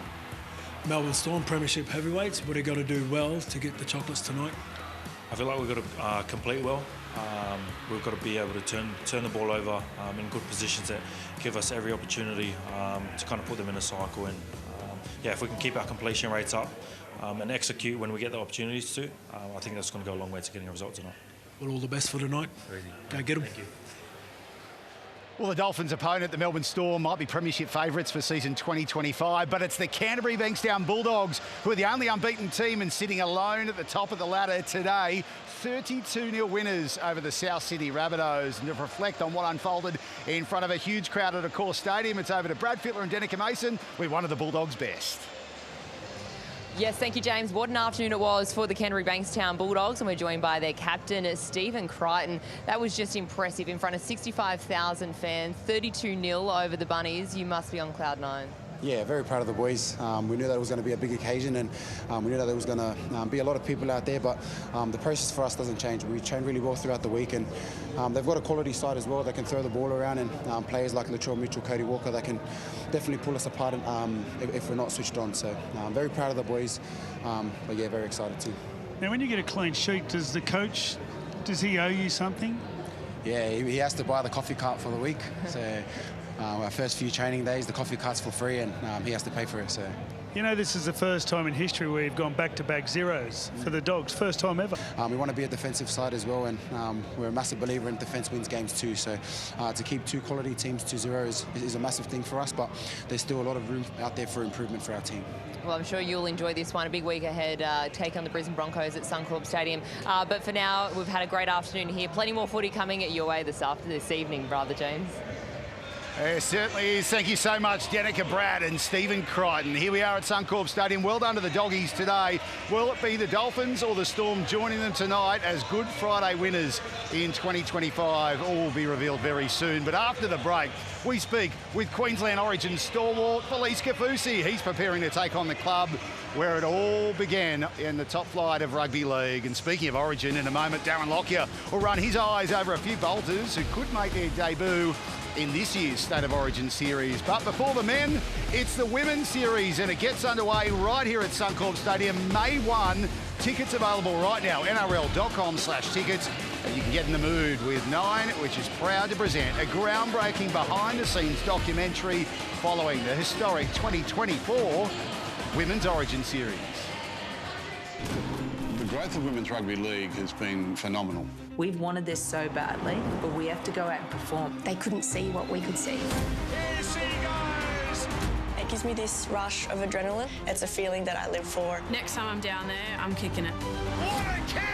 Melbourne Storm, Premiership heavyweights. What do you got to do well to get the chocolates tonight? I feel like we've got to complete well. We've got to be able to turn the ball over in good positions that give us every opportunity to kind of put them in a cycle. And if we can keep our completion rates up and execute when we get the opportunities to, I think that's going to go a long way to getting a result tonight. Well, all the best for tonight. Very easy. Go get them. Thank you. Well, the Dolphins' opponent, the Melbourne Storm, might be premiership favourites for season 2025, but it's the Canterbury Bankstown Bulldogs who are the only unbeaten team and sitting alone at the top of the ladder today. 32-0 winners over the South Sydney Rabbitohs. And to reflect on what unfolded in front of a huge crowd at Accor Stadium, it's over to Brad Fittler and Danica Mason with one of the Bulldogs' best. Yes, thank you, James. What an afternoon it was for the Canterbury Bankstown Bulldogs, and we're joined by their captain, Stephen Crichton. That was just impressive in front of 65,000 fans, 32-0 over the Bunnies. You must be on cloud nine. Yeah, very proud of the boys. We knew that it was going to be a big occasion, and we knew that there was going to be a lot of people out there, but the process for us doesn't change. We train really well throughout the week, and they've got a quality side as well that can throw the ball around, and players like Latrell Mitchell, Cody Walker, that can definitely pull us apart if we're not switched on. So I'm very proud of the boys, but yeah, very excited too. Now, when you get a clean sheet, does the coach, does he owe you something? Yeah, he has to buy the coffee cart for the week. So our first few training days, the coffee cart's for free, and he has to pay for it. So. You know, this is the first time in history where you've gone back-to-back zeros for the Dogs. First time ever. We want to be a defensive side as well, and we're a massive believer in defence wins games too. So to keep two quality teams to 0 is a massive thing for us, but there's still a lot of room out there for improvement for our team. Well, I'm sure you'll enjoy this one. A big week ahead, take on the Brisbane Broncos at Suncorp Stadium. But for now, we've had a great afternoon here. Plenty more footy coming at your way this evening, brother James. It certainly is. Thank you so much, Danica, Brad and Stephen Crichton. Here we are at Suncorp Stadium. Well done to the Doggies today. Will it be the Dolphins or the Storm joining them tonight as Good Friday winners in 2025? All will be revealed very soon. But after the break, we speak with Queensland Origin stalwart Felice Kafusi. He's preparing to take on the club where it all began in the top flight of rugby league. And speaking of Origin, in a moment, Darren Lockyer will run his eyes over a few bolters who could make their debut in this year's State of Origin series. But before the men, it's the women's series, and it gets underway right here at Suncorp Stadium, May 1. Tickets available right now, nrl.com/tickets. And you can get in the mood with Nine, which is proud to present a groundbreaking behind-the-scenes documentary following the historic 2024 Women's Origin series. The growth of Women's Rugby League has been phenomenal. We've wanted this so badly, but we have to go out and perform. They couldn't see what we could see. Here she goes! It gives me this rush of adrenaline. It's a feeling that I live for. Next time I'm down there, I'm kicking it. What a kick!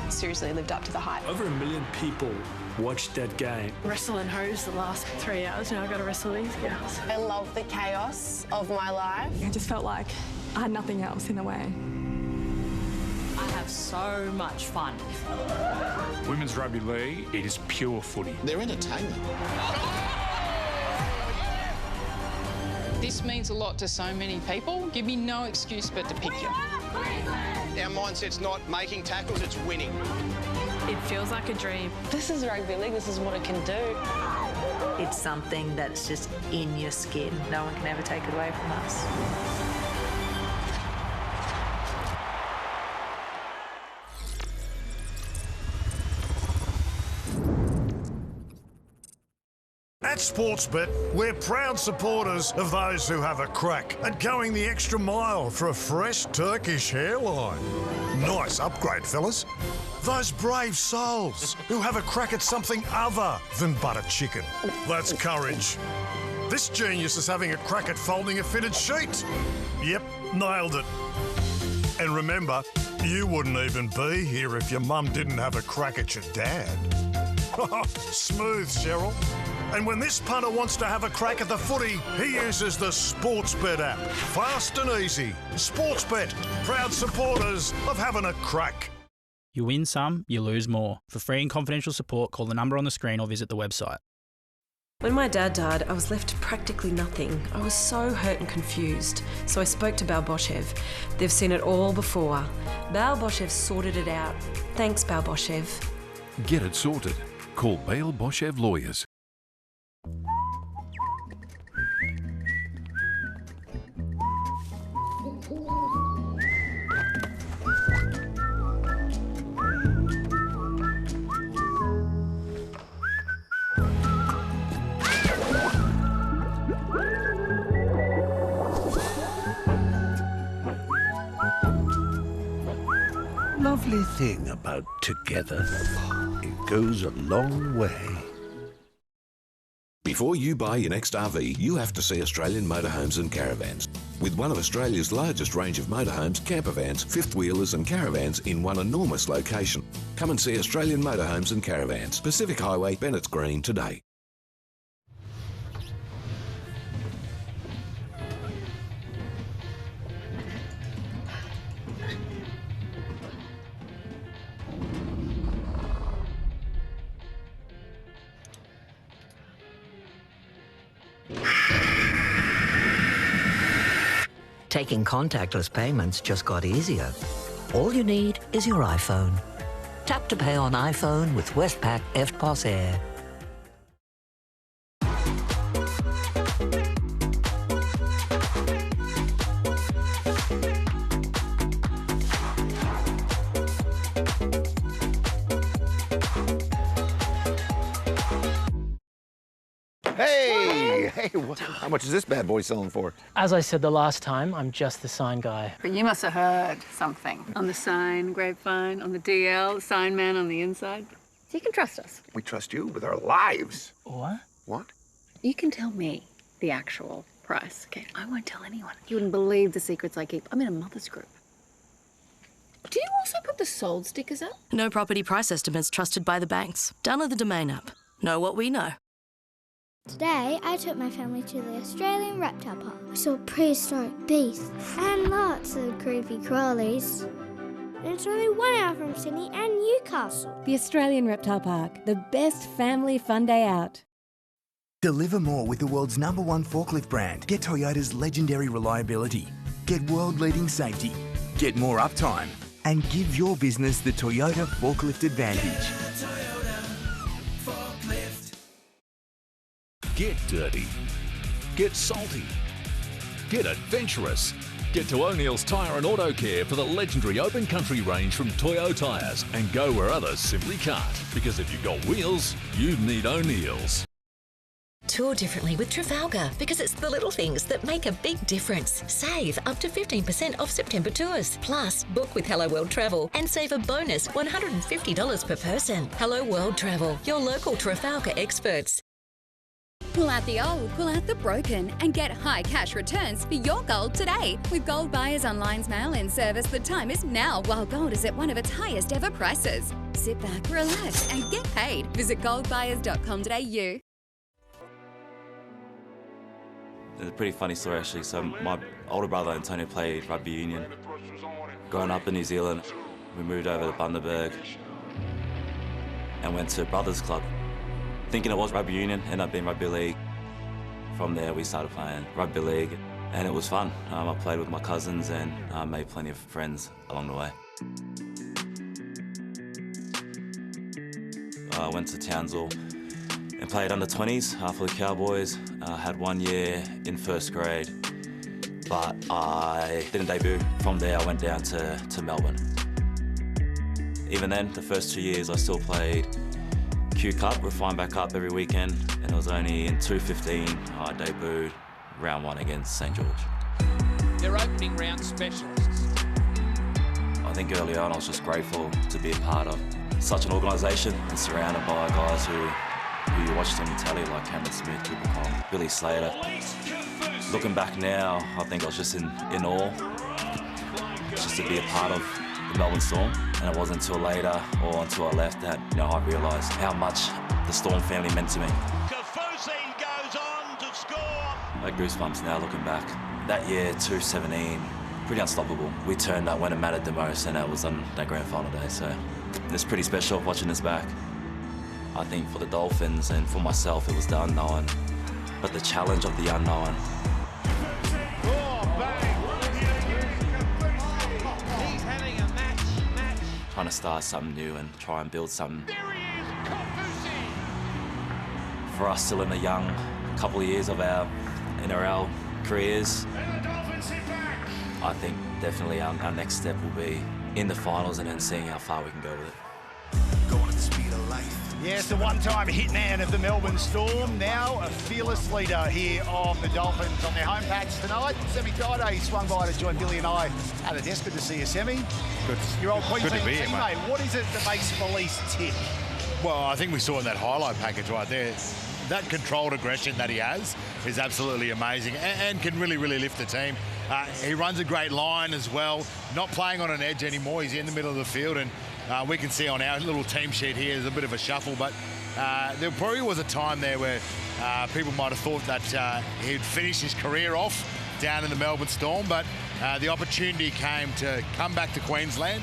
It seriously lived up to the hype. Over 1 million people watched that game. Wrestling hose the last 3 hours. Now I've got to wrestle these girls. I love the chaos of my life. I just felt like I had nothing else in the way. I have so much fun. Women's Rugby League, it is pure footy. They're entertainment. This means a lot to so many people. Give me no excuse but to pick you. Our mindset's not making tackles, it's winning. It feels like a dream. This is rugby league. This is what it can do. It's something that's just in your skin. No one can ever take it away from us. At Sportsbet, we're proud supporters of those who have a crack at going the extra mile for a fresh Turkish hairline. Nice upgrade, fellas. Those brave souls who have a crack at something other than butter chicken. That's courage. This genius is having a crack at folding a fitted sheet. Yep, nailed it. And remember, you wouldn't even be here if your mum didn't have a crack at your dad. Smooth, Cheryl. And when this punter wants to have a crack at the footy, he uses the Sportsbet app. Fast and easy. Sportsbet, proud supporters of having a crack. You win some, you lose more. For free and confidential support, call the number on the screen or visit the website. When my dad died, I was left practically nothing. I was so hurt and confused. So I spoke to Balboshev. They've seen it all before. Balboshev sorted it out. Thanks, Balboshev. Get it sorted. Call Balboshev Lawyers. Lovely thing about together. goes a long way. Before you buy your next RV, you have to see Australian Motorhomes and Caravans. With one of Australia's largest range of motorhomes, campervans, fifth wheelers and caravans in one enormous location. Come and see Australian Motorhomes and Caravans, Pacific Highway, Bennett's Green today. Taking contactless payments just got easier. All you need is your iPhone. Tap to pay on iPhone with Westpac EFTPOS Air. Hey, how much is this bad boy selling for? As I said the last time, I'm just the sign guy. But you must have heard something. On the sign, grapevine, on the DL, sign man on the inside. So you can trust us. We trust you with our lives. What? What? You can tell me the actual price, okay? I won't tell anyone. You wouldn't believe the secrets I keep. I'm in a mother's group. Do you also put the sold stickers up? No property price estimates trusted by the banks. Download the Domain app. Know what we know. Today, I took my family to the Australian Reptile Park. We saw prehistoric beasts and lots of creepy crawlies. And it's only 1 hour from Sydney and Newcastle. The Australian Reptile Park, the best family fun day out. Deliver more with the world's #1 forklift brand. Get Toyota's legendary reliability. Get world-leading safety. Get more uptime. And give your business the Toyota Forklift Advantage. Get dirty. Get salty. Get adventurous. Get to O'Neill's Tyre and Auto Care for the legendary open country range from Toyo Tyres and go where others simply can't. Because if you've got wheels, you need O'Neill's. Tour differently with Trafalgar because it's the little things that make a big difference. Save up to 15% off September tours. Plus, book with Hello World Travel and save a bonus $150 per person. Hello World Travel, your local Trafalgar experts. Pull out the old, pull out the broken, and get high cash returns for your gold today. With Gold Buyers Online's mail-in service, the time is now while gold is at one of its highest ever prices. Sit back, relax, and get paid. Visit goldbuyers.com.au. It's a pretty funny story actually. So my older brother Antonio played rugby union. Growing up in New Zealand, we moved over to Bundaberg and went to Brothers Club. Thinking it was rugby union, ended up being rugby league. From there we started playing rugby league and it was fun. I played with my cousins and made plenty of friends along the way. I went to Townsville and played under 20s for the Cowboys. Had 1 year in first grade, but I didn't debut. From there I went down to Melbourne. Even then, the first 2 years I still played Q Cup. We're flying back up every weekend, and it was only in 2015 I debuted round 1 against St George. They're opening round specialists. I think early on I was just grateful to be a part of such an organisation and surrounded by guys who you watched on the telly like Cameron Smith, Cooper Cole, Billy Slater. Looking back now, I think I was just in awe just to be a part of the Melbourne Storm. And it wasn't until later or until I left that I realised how much the Storm family meant to me. Goes on to score. I have goosebumps now looking back. That year, 2017, pretty unstoppable. We turned up when it mattered the most, and that was on that grand final day. So it's pretty special watching this back. I think for the Dolphins and for myself, it was the unknown, but the challenge of the unknown. He's having a match. Trying to start something new and try and build something. For us, still in the young couple of years of our NRL careers, I think definitely our next step will be in the finals and then seeing how far we can go with it. Going at the speed of light. Yes, the one-time hitman of the Melbourne Storm, now a fearless leader here of the Dolphins on their home patch tonight. Semi Friday swung by to join Billy and I at the desk. Good to see you, Semi. Good. Your old Queensland Good to be here, teammate. mate. What is it that makes Felice tick? Well, I think we saw in that highlight package right there, that controlled aggression that he has is absolutely amazing and can really, really lift the team. He runs a great line as well, not playing on an edge anymore. He's in the middle of the field, and we can see on our little team sheet here, there's a bit of a shuffle, but there probably was a time there where people might have thought that he'd finish his career off down in the Melbourne Storm, but the opportunity came to come back to Queensland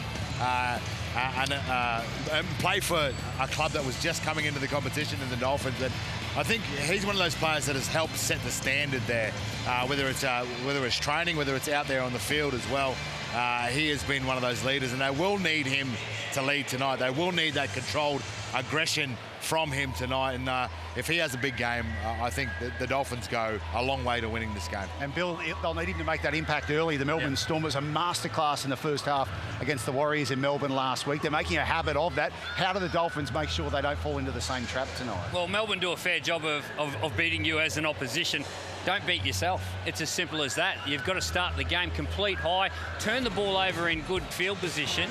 and play for a club that was just coming into the competition in the Dolphins. And I think he's one of those players that has helped set the standard there, whether it's training, whether it's out there on the field as well. He has been one of those leaders, and they will need him to lead tonight. They will need that controlled aggression from him tonight, and if he has a big game, I think the Dolphins go a long way to winning this game. And Bill, they'll need him to make that impact early. The Melbourne Storm was a masterclass in the first half against the Warriors in Melbourne last week. They're making a habit of that. How do the Dolphins make sure they don't fall into the same trap tonight? Well, Melbourne do a fair job of beating you as an opposition. Don't beat yourself. It's as simple as that. You've got to start the game complete high, turn the ball over in good field position,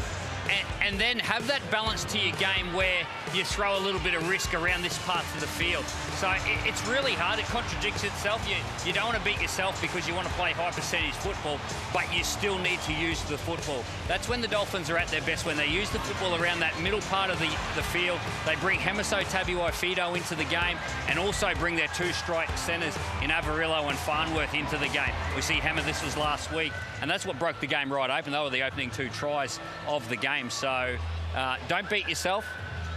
and then have that balance to your game where you throw a little bit of risk around this part of the field. So it's really hard. It contradicts itself. You don't want to beat yourself because you want to play high percentage football, but you still need to use the football. That's when the Dolphins are at their best, when they use the football around that middle part of the field. They bring Hemiso Tabuai-Fidow into the game and also bring their two strike centres in Avarillo and Farnworth into the game. We see Hammer, this was last week, and that's what broke the game right open. They were the opening two tries of the game. So don't beat yourself,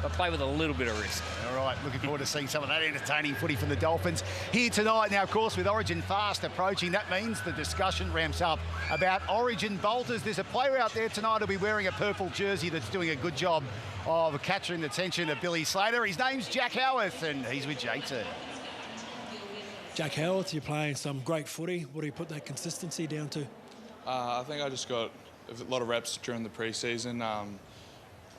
but play with a little bit of risk. All right, looking forward to seeing some of that entertaining footy from the Dolphins here tonight. Now, of course, with Origin fast approaching, that means the discussion ramps up about Origin bolters. There's a player out there tonight who'll be wearing a purple jersey that's doing a good job of capturing the attention of Billy Slater. His name's Jack Howarth, and he's with JT. Jack Howarth, you're playing some great footy. What do you put that consistency down to? I think I just got a lot of reps during the pre-season.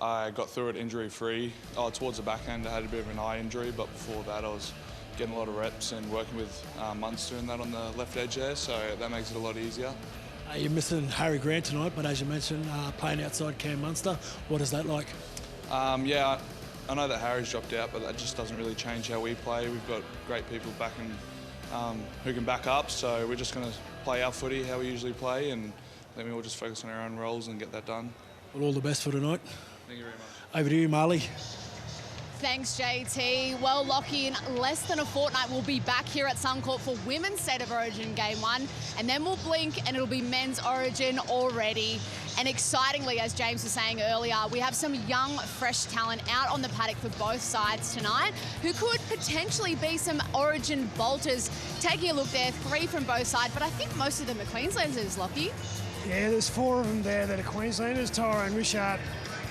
I got through it injury-free. Towards the back end, I had a bit of an eye injury, but before that, I was getting a lot of reps and working with Munster and that on the left edge there, so that makes it a lot easier. You're missing Harry Grant tonight, but as you mentioned, playing outside Cam Munster. What is that like? Yeah, I know that Harry's dropped out, but that just doesn't really change how we play. We've got great people backing who can back up, so we're just going to play our footy how we usually play, and then we'll just focus on our own roles and get that done. Well, all the best for tonight. Thank you very much. Over to you, Marley. Thanks, JT. Well, Lockie, in less than a fortnight, we'll be back here at Suncorp for Women's State of Origin Game 1, and then we'll blink and it'll be Men's Origin already. And excitingly, as James was saying earlier, we have some young, fresh talent out on the paddock for both sides tonight who could potentially be some Origin bolters. Taking a look there, 3 from both sides, but I think most of them are Queenslanders, Lockie. Yeah, there's 4 of them there that are Queenslanders, Tyrone Richard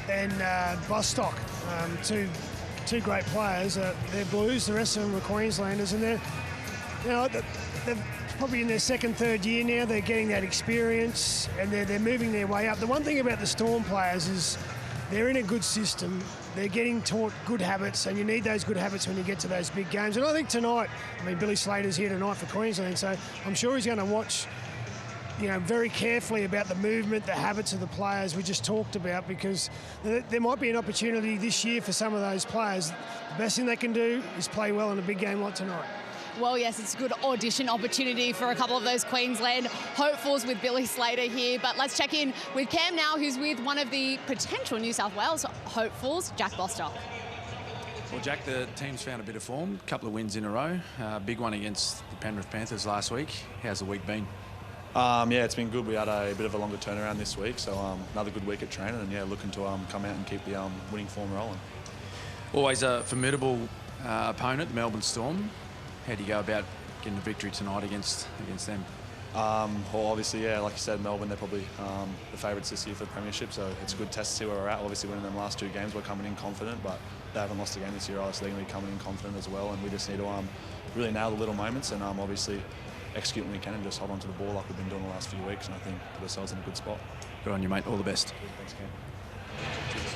and Bostock, two great players. They're Blues, the rest of them are Queenslanders, and they're probably in their second, third year now. They're getting that experience and they're moving their way up. The one thing about the Storm players is they're in a good system. They're getting taught good habits, and you need those good habits when you get to those big games. And I think tonight, Billy Slater's here tonight for Queensland, so I'm sure he's going to watch very carefully about the movement, the habits of the players we just talked about, because there might be an opportunity this year for some of those players. The best thing they can do is play well in a big game like tonight. Well, yes, it's a good audition opportunity for a couple of those Queensland hopefuls with Billy Slater here. But let's check in with Cam now, who's with one of the potential New South Wales hopefuls, Jack Bostock. Well, Jack, the team's found a bit of form, a couple of wins in a row. Big one against the Penrith Panthers last week. How's the week been? Yeah, it's been good. We had a bit of a longer turnaround this week, so another good week at training, and yeah, looking to come out and keep the winning form rolling. Always a formidable opponent, the Melbourne Storm. How do you go about getting a victory tonight against them? Well, obviously, yeah, like you said, Melbourne, they're probably the favourites this year for the premiership, so it's a good test to see where we're at. Obviously, winning them last 2 games, we're coming in confident, but they haven't lost a game this year either, so they're going to be coming in confident as well, and we just need to really nail the little moments and obviously execute when we can and just hold on to the ball like we've been doing the last few weeks, and I think put ourselves in a good spot. Good on you, mate. All the best. Thanks, Cam. Cheers.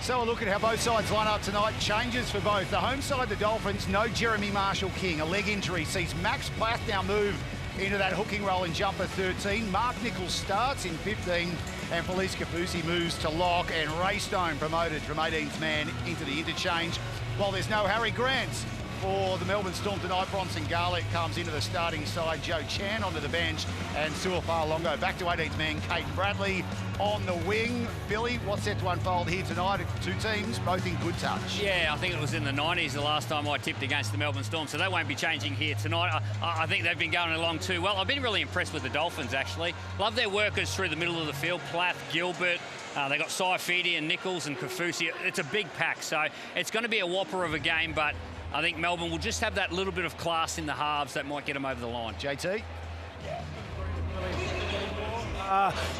So a look at how both sides line up tonight. Changes for both. The home side, the Dolphins, no Jeremy Marshall-King. A leg injury sees Max Plath now move into that hooking role in jumper 13. Mark Nichols starts in 15, And Felice Kafusi moves to lock, and Ray Stone promoted from 18th man into the interchange. While there's no Harry Grant for the Melbourne Storm tonight, Bronson Garlick comes into the starting side, Joe Chan onto the bench, and Suafar Longo back to 18th man, Caden Bradley on the wing. Billy, what's set to unfold here tonight? Two teams, both in good touch. Yeah, I think it was in the 90s the last time I tipped against the Melbourne Storm, so they won't be changing here tonight. I think they've been going along too well. I've been really impressed with the Dolphins, actually. Love their workers through the middle of the field. Plath, Gilbert, they got Saifidi and Nichols and Kafusi. It's a big pack, so it's going to be a whopper of a game, but I think Melbourne will just have that little bit of class in the halves that might get them over the line. JT?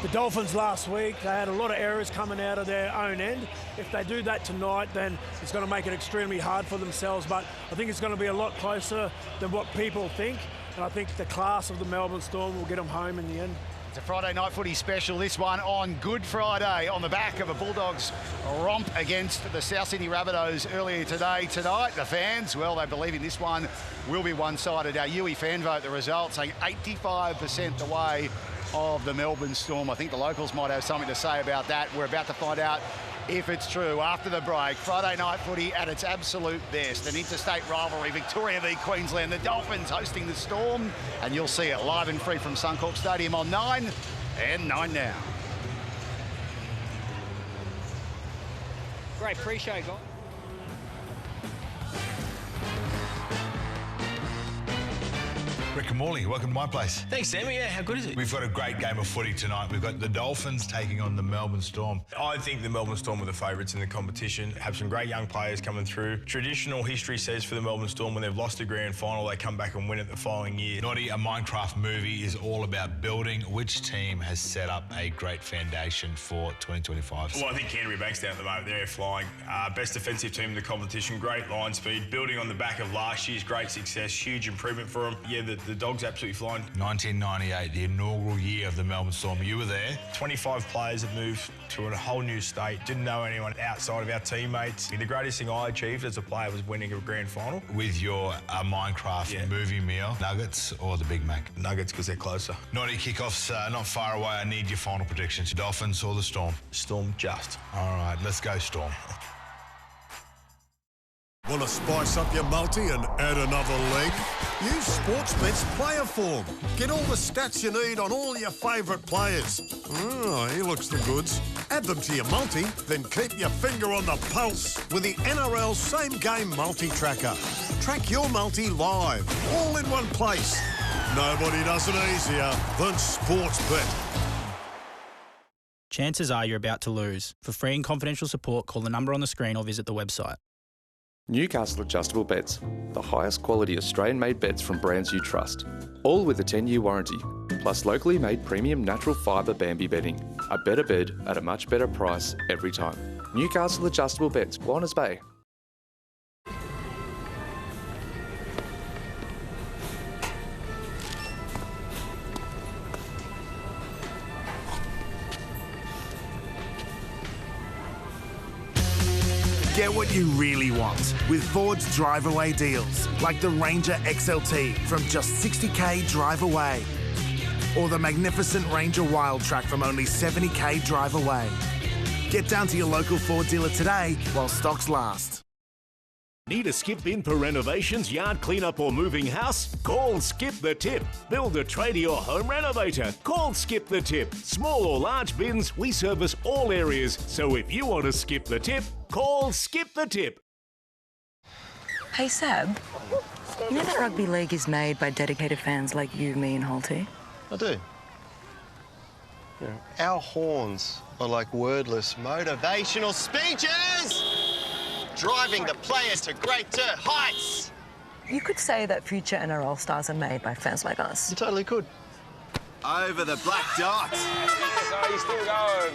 The Dolphins last week, they had a lot of errors coming out of their own end. If they do that tonight, then it's going to make it extremely hard for themselves. But I think it's going to be a lot closer than what people think. And I think the class of the Melbourne Storm will get them home in the end. It's a Friday night footy special, this one on Good Friday, on the back of a Bulldogs romp against the South Sydney Rabbitohs earlier today. Tonight, the fans, well, they believe in this one will be one-sided. Our UE fan vote, the result saying 85% the way of the Melbourne Storm. I think the locals might have something to say about that. We're about to find out if it's true after the break. Friday night footy at its absolute best. An interstate rivalry, Victoria v Queensland. The Dolphins hosting the Storm, and you'll see it live and free from Suncorp Stadium on 9 and 9 now. Great pre-show, guys. Rick and Morley, welcome to my place. Thanks, Sammy. Yeah, how good is it? We've got a great game of footy tonight. We've got the Dolphins taking on the Melbourne Storm. I think the Melbourne Storm are the favourites in the competition, have some great young players coming through. Traditional history says for the Melbourne Storm, when they've lost a grand final, they come back and win it the following year. Noddy, a Minecraft movie is all about building. Which team has set up a great foundation for 2025? Well, I think Canterbury Bankstown at the moment, they're flying. Best defensive team in the competition, great line speed, building on the back of last year's great success, huge improvement for them. Yeah, the Dogs absolutely flying. 1998, the inaugural year of the Melbourne Storm. You were there. 25 players have moved to a whole new state. Didn't know anyone outside of our teammates. The greatest thing I achieved as a player was winning a grand final. With your Minecraft movie meal, Nuggets or the Big Mac? Nuggets, because they're closer. Noddy, kickoff's not far away. I need your final predictions. Dolphins or the Storm? Storm just. All right, let's go Storm. Want to spice up your multi and add another leg? Use Sportsbet's player form. Get all the stats you need on all your favourite players. Oh, he looks the goods. Add them to your multi, then keep your finger on the pulse with the NRL Same Game Multi Tracker. Track your multi live, all in one place. Nobody does it easier than Sportsbet. Chances are you're about to lose. For free and confidential support, call the number on the screen or visit the website. Newcastle Adjustable Beds, the highest quality Australian-made beds from brands you trust. All with a 10-year warranty, plus locally made premium natural fibre Bambi bedding. A better bed at a much better price every time. Newcastle Adjustable Beds, Warners Bay. Get what you really want with Ford's drive away deals, like the Ranger XLT from just $60K drive away, or the magnificent Ranger Wild Track from only $70K drive away. Get down to your local Ford dealer today while stocks last. Need a skip in for renovations, yard cleanup or moving house? Call Skip the Tip. Build a tradie or home renovator. Call Skip the Tip. Small or large bins, we service all areas. So if you want to skip the tip, call Skip the Tip. Hey Seb, you know that rugby league is made by dedicated fans like you, me and Holty? I do. You know, our horns are like wordless motivational speeches! Driving the players to greater heights! You could say that future NRL stars are made by fans like us. You totally could. Over the black dot. Are you still going?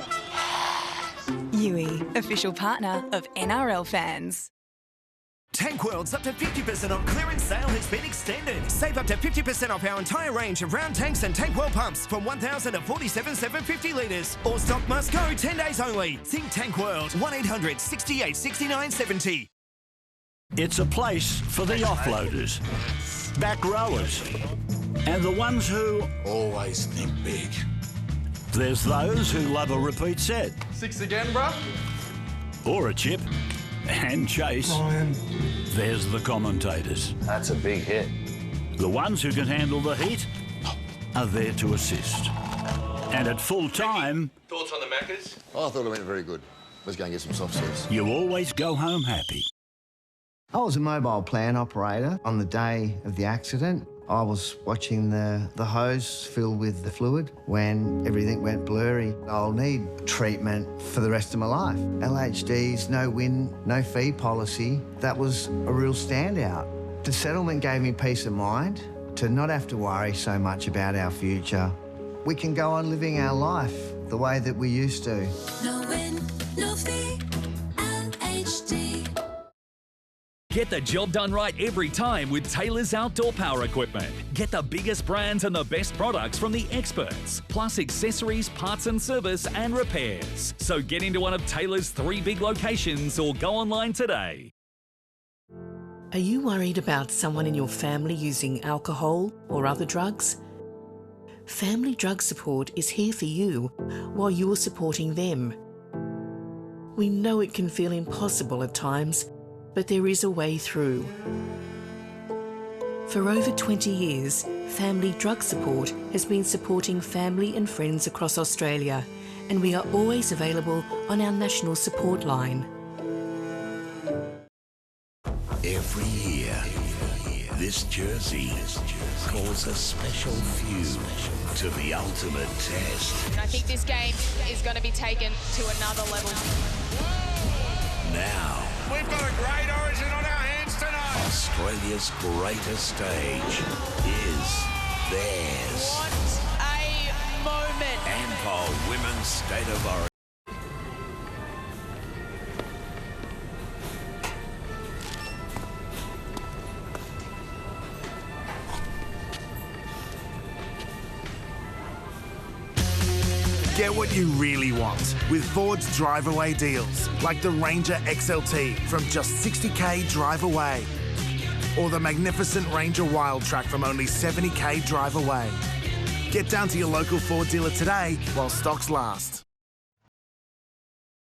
UE, official partner of NRL fans. Tank World's up to 50% off clearance sale has been extended. Save up to 50% off our entire range of round tanks and Tank World pumps from 1,000 to 47,750 litres. All stock must go 10 days only. Think Tank World, 1-800 68 69 70. It's a place for the offloaders, back rowers, and the ones who always think big. There's those who love a repeat set. 6 again, bruh. Or a chip. And Chase. Ryan. There's the commentators. That's a big hit. The ones who can handle the heat are there to assist. And at full time, Thoughts on the Maccas? Oh, I thought it went very good. Let's go and get some soft serves. you always go home happy. I was a mobile plan operator. On the day of the accident, I was watching the hose fill with the fluid when everything went blurry. I'll need treatment for the rest of my life. LHD's no win, no fee policy, that was a real standout. The settlement gave me peace of mind to not have to worry so much about our future. We can go on living our life the way that we used to. No win, no fee, LHD. Get the job done right every time with Taylor's Outdoor Power Equipment. Get the biggest brands and the best products from the experts, plus accessories, parts and service and repairs. So get into one of Taylor's 3 big locations or go online today. Are you worried about someone in your family using alcohol or other drugs? Family Drug Support is here for you while you're supporting them. We know it can feel impossible at times, but there is a way through. For over 20 years, Family Drug Support has been supporting family and friends across Australia, and we are always available on our national support line. Every year, this jersey calls a special few to the ultimate test. I think this game is going to be taken to another level. Now, we've got a great origin on our hands tonight. Australia's greatest stage is theirs. What a moment. Ampol Women's State of Origin. Get what you really want with Ford's drive away deals, like the Ranger XLT from just 60k drive away, or the magnificent Ranger Wild Track from only 70k drive away. Get down to your local Ford dealer today while stocks last.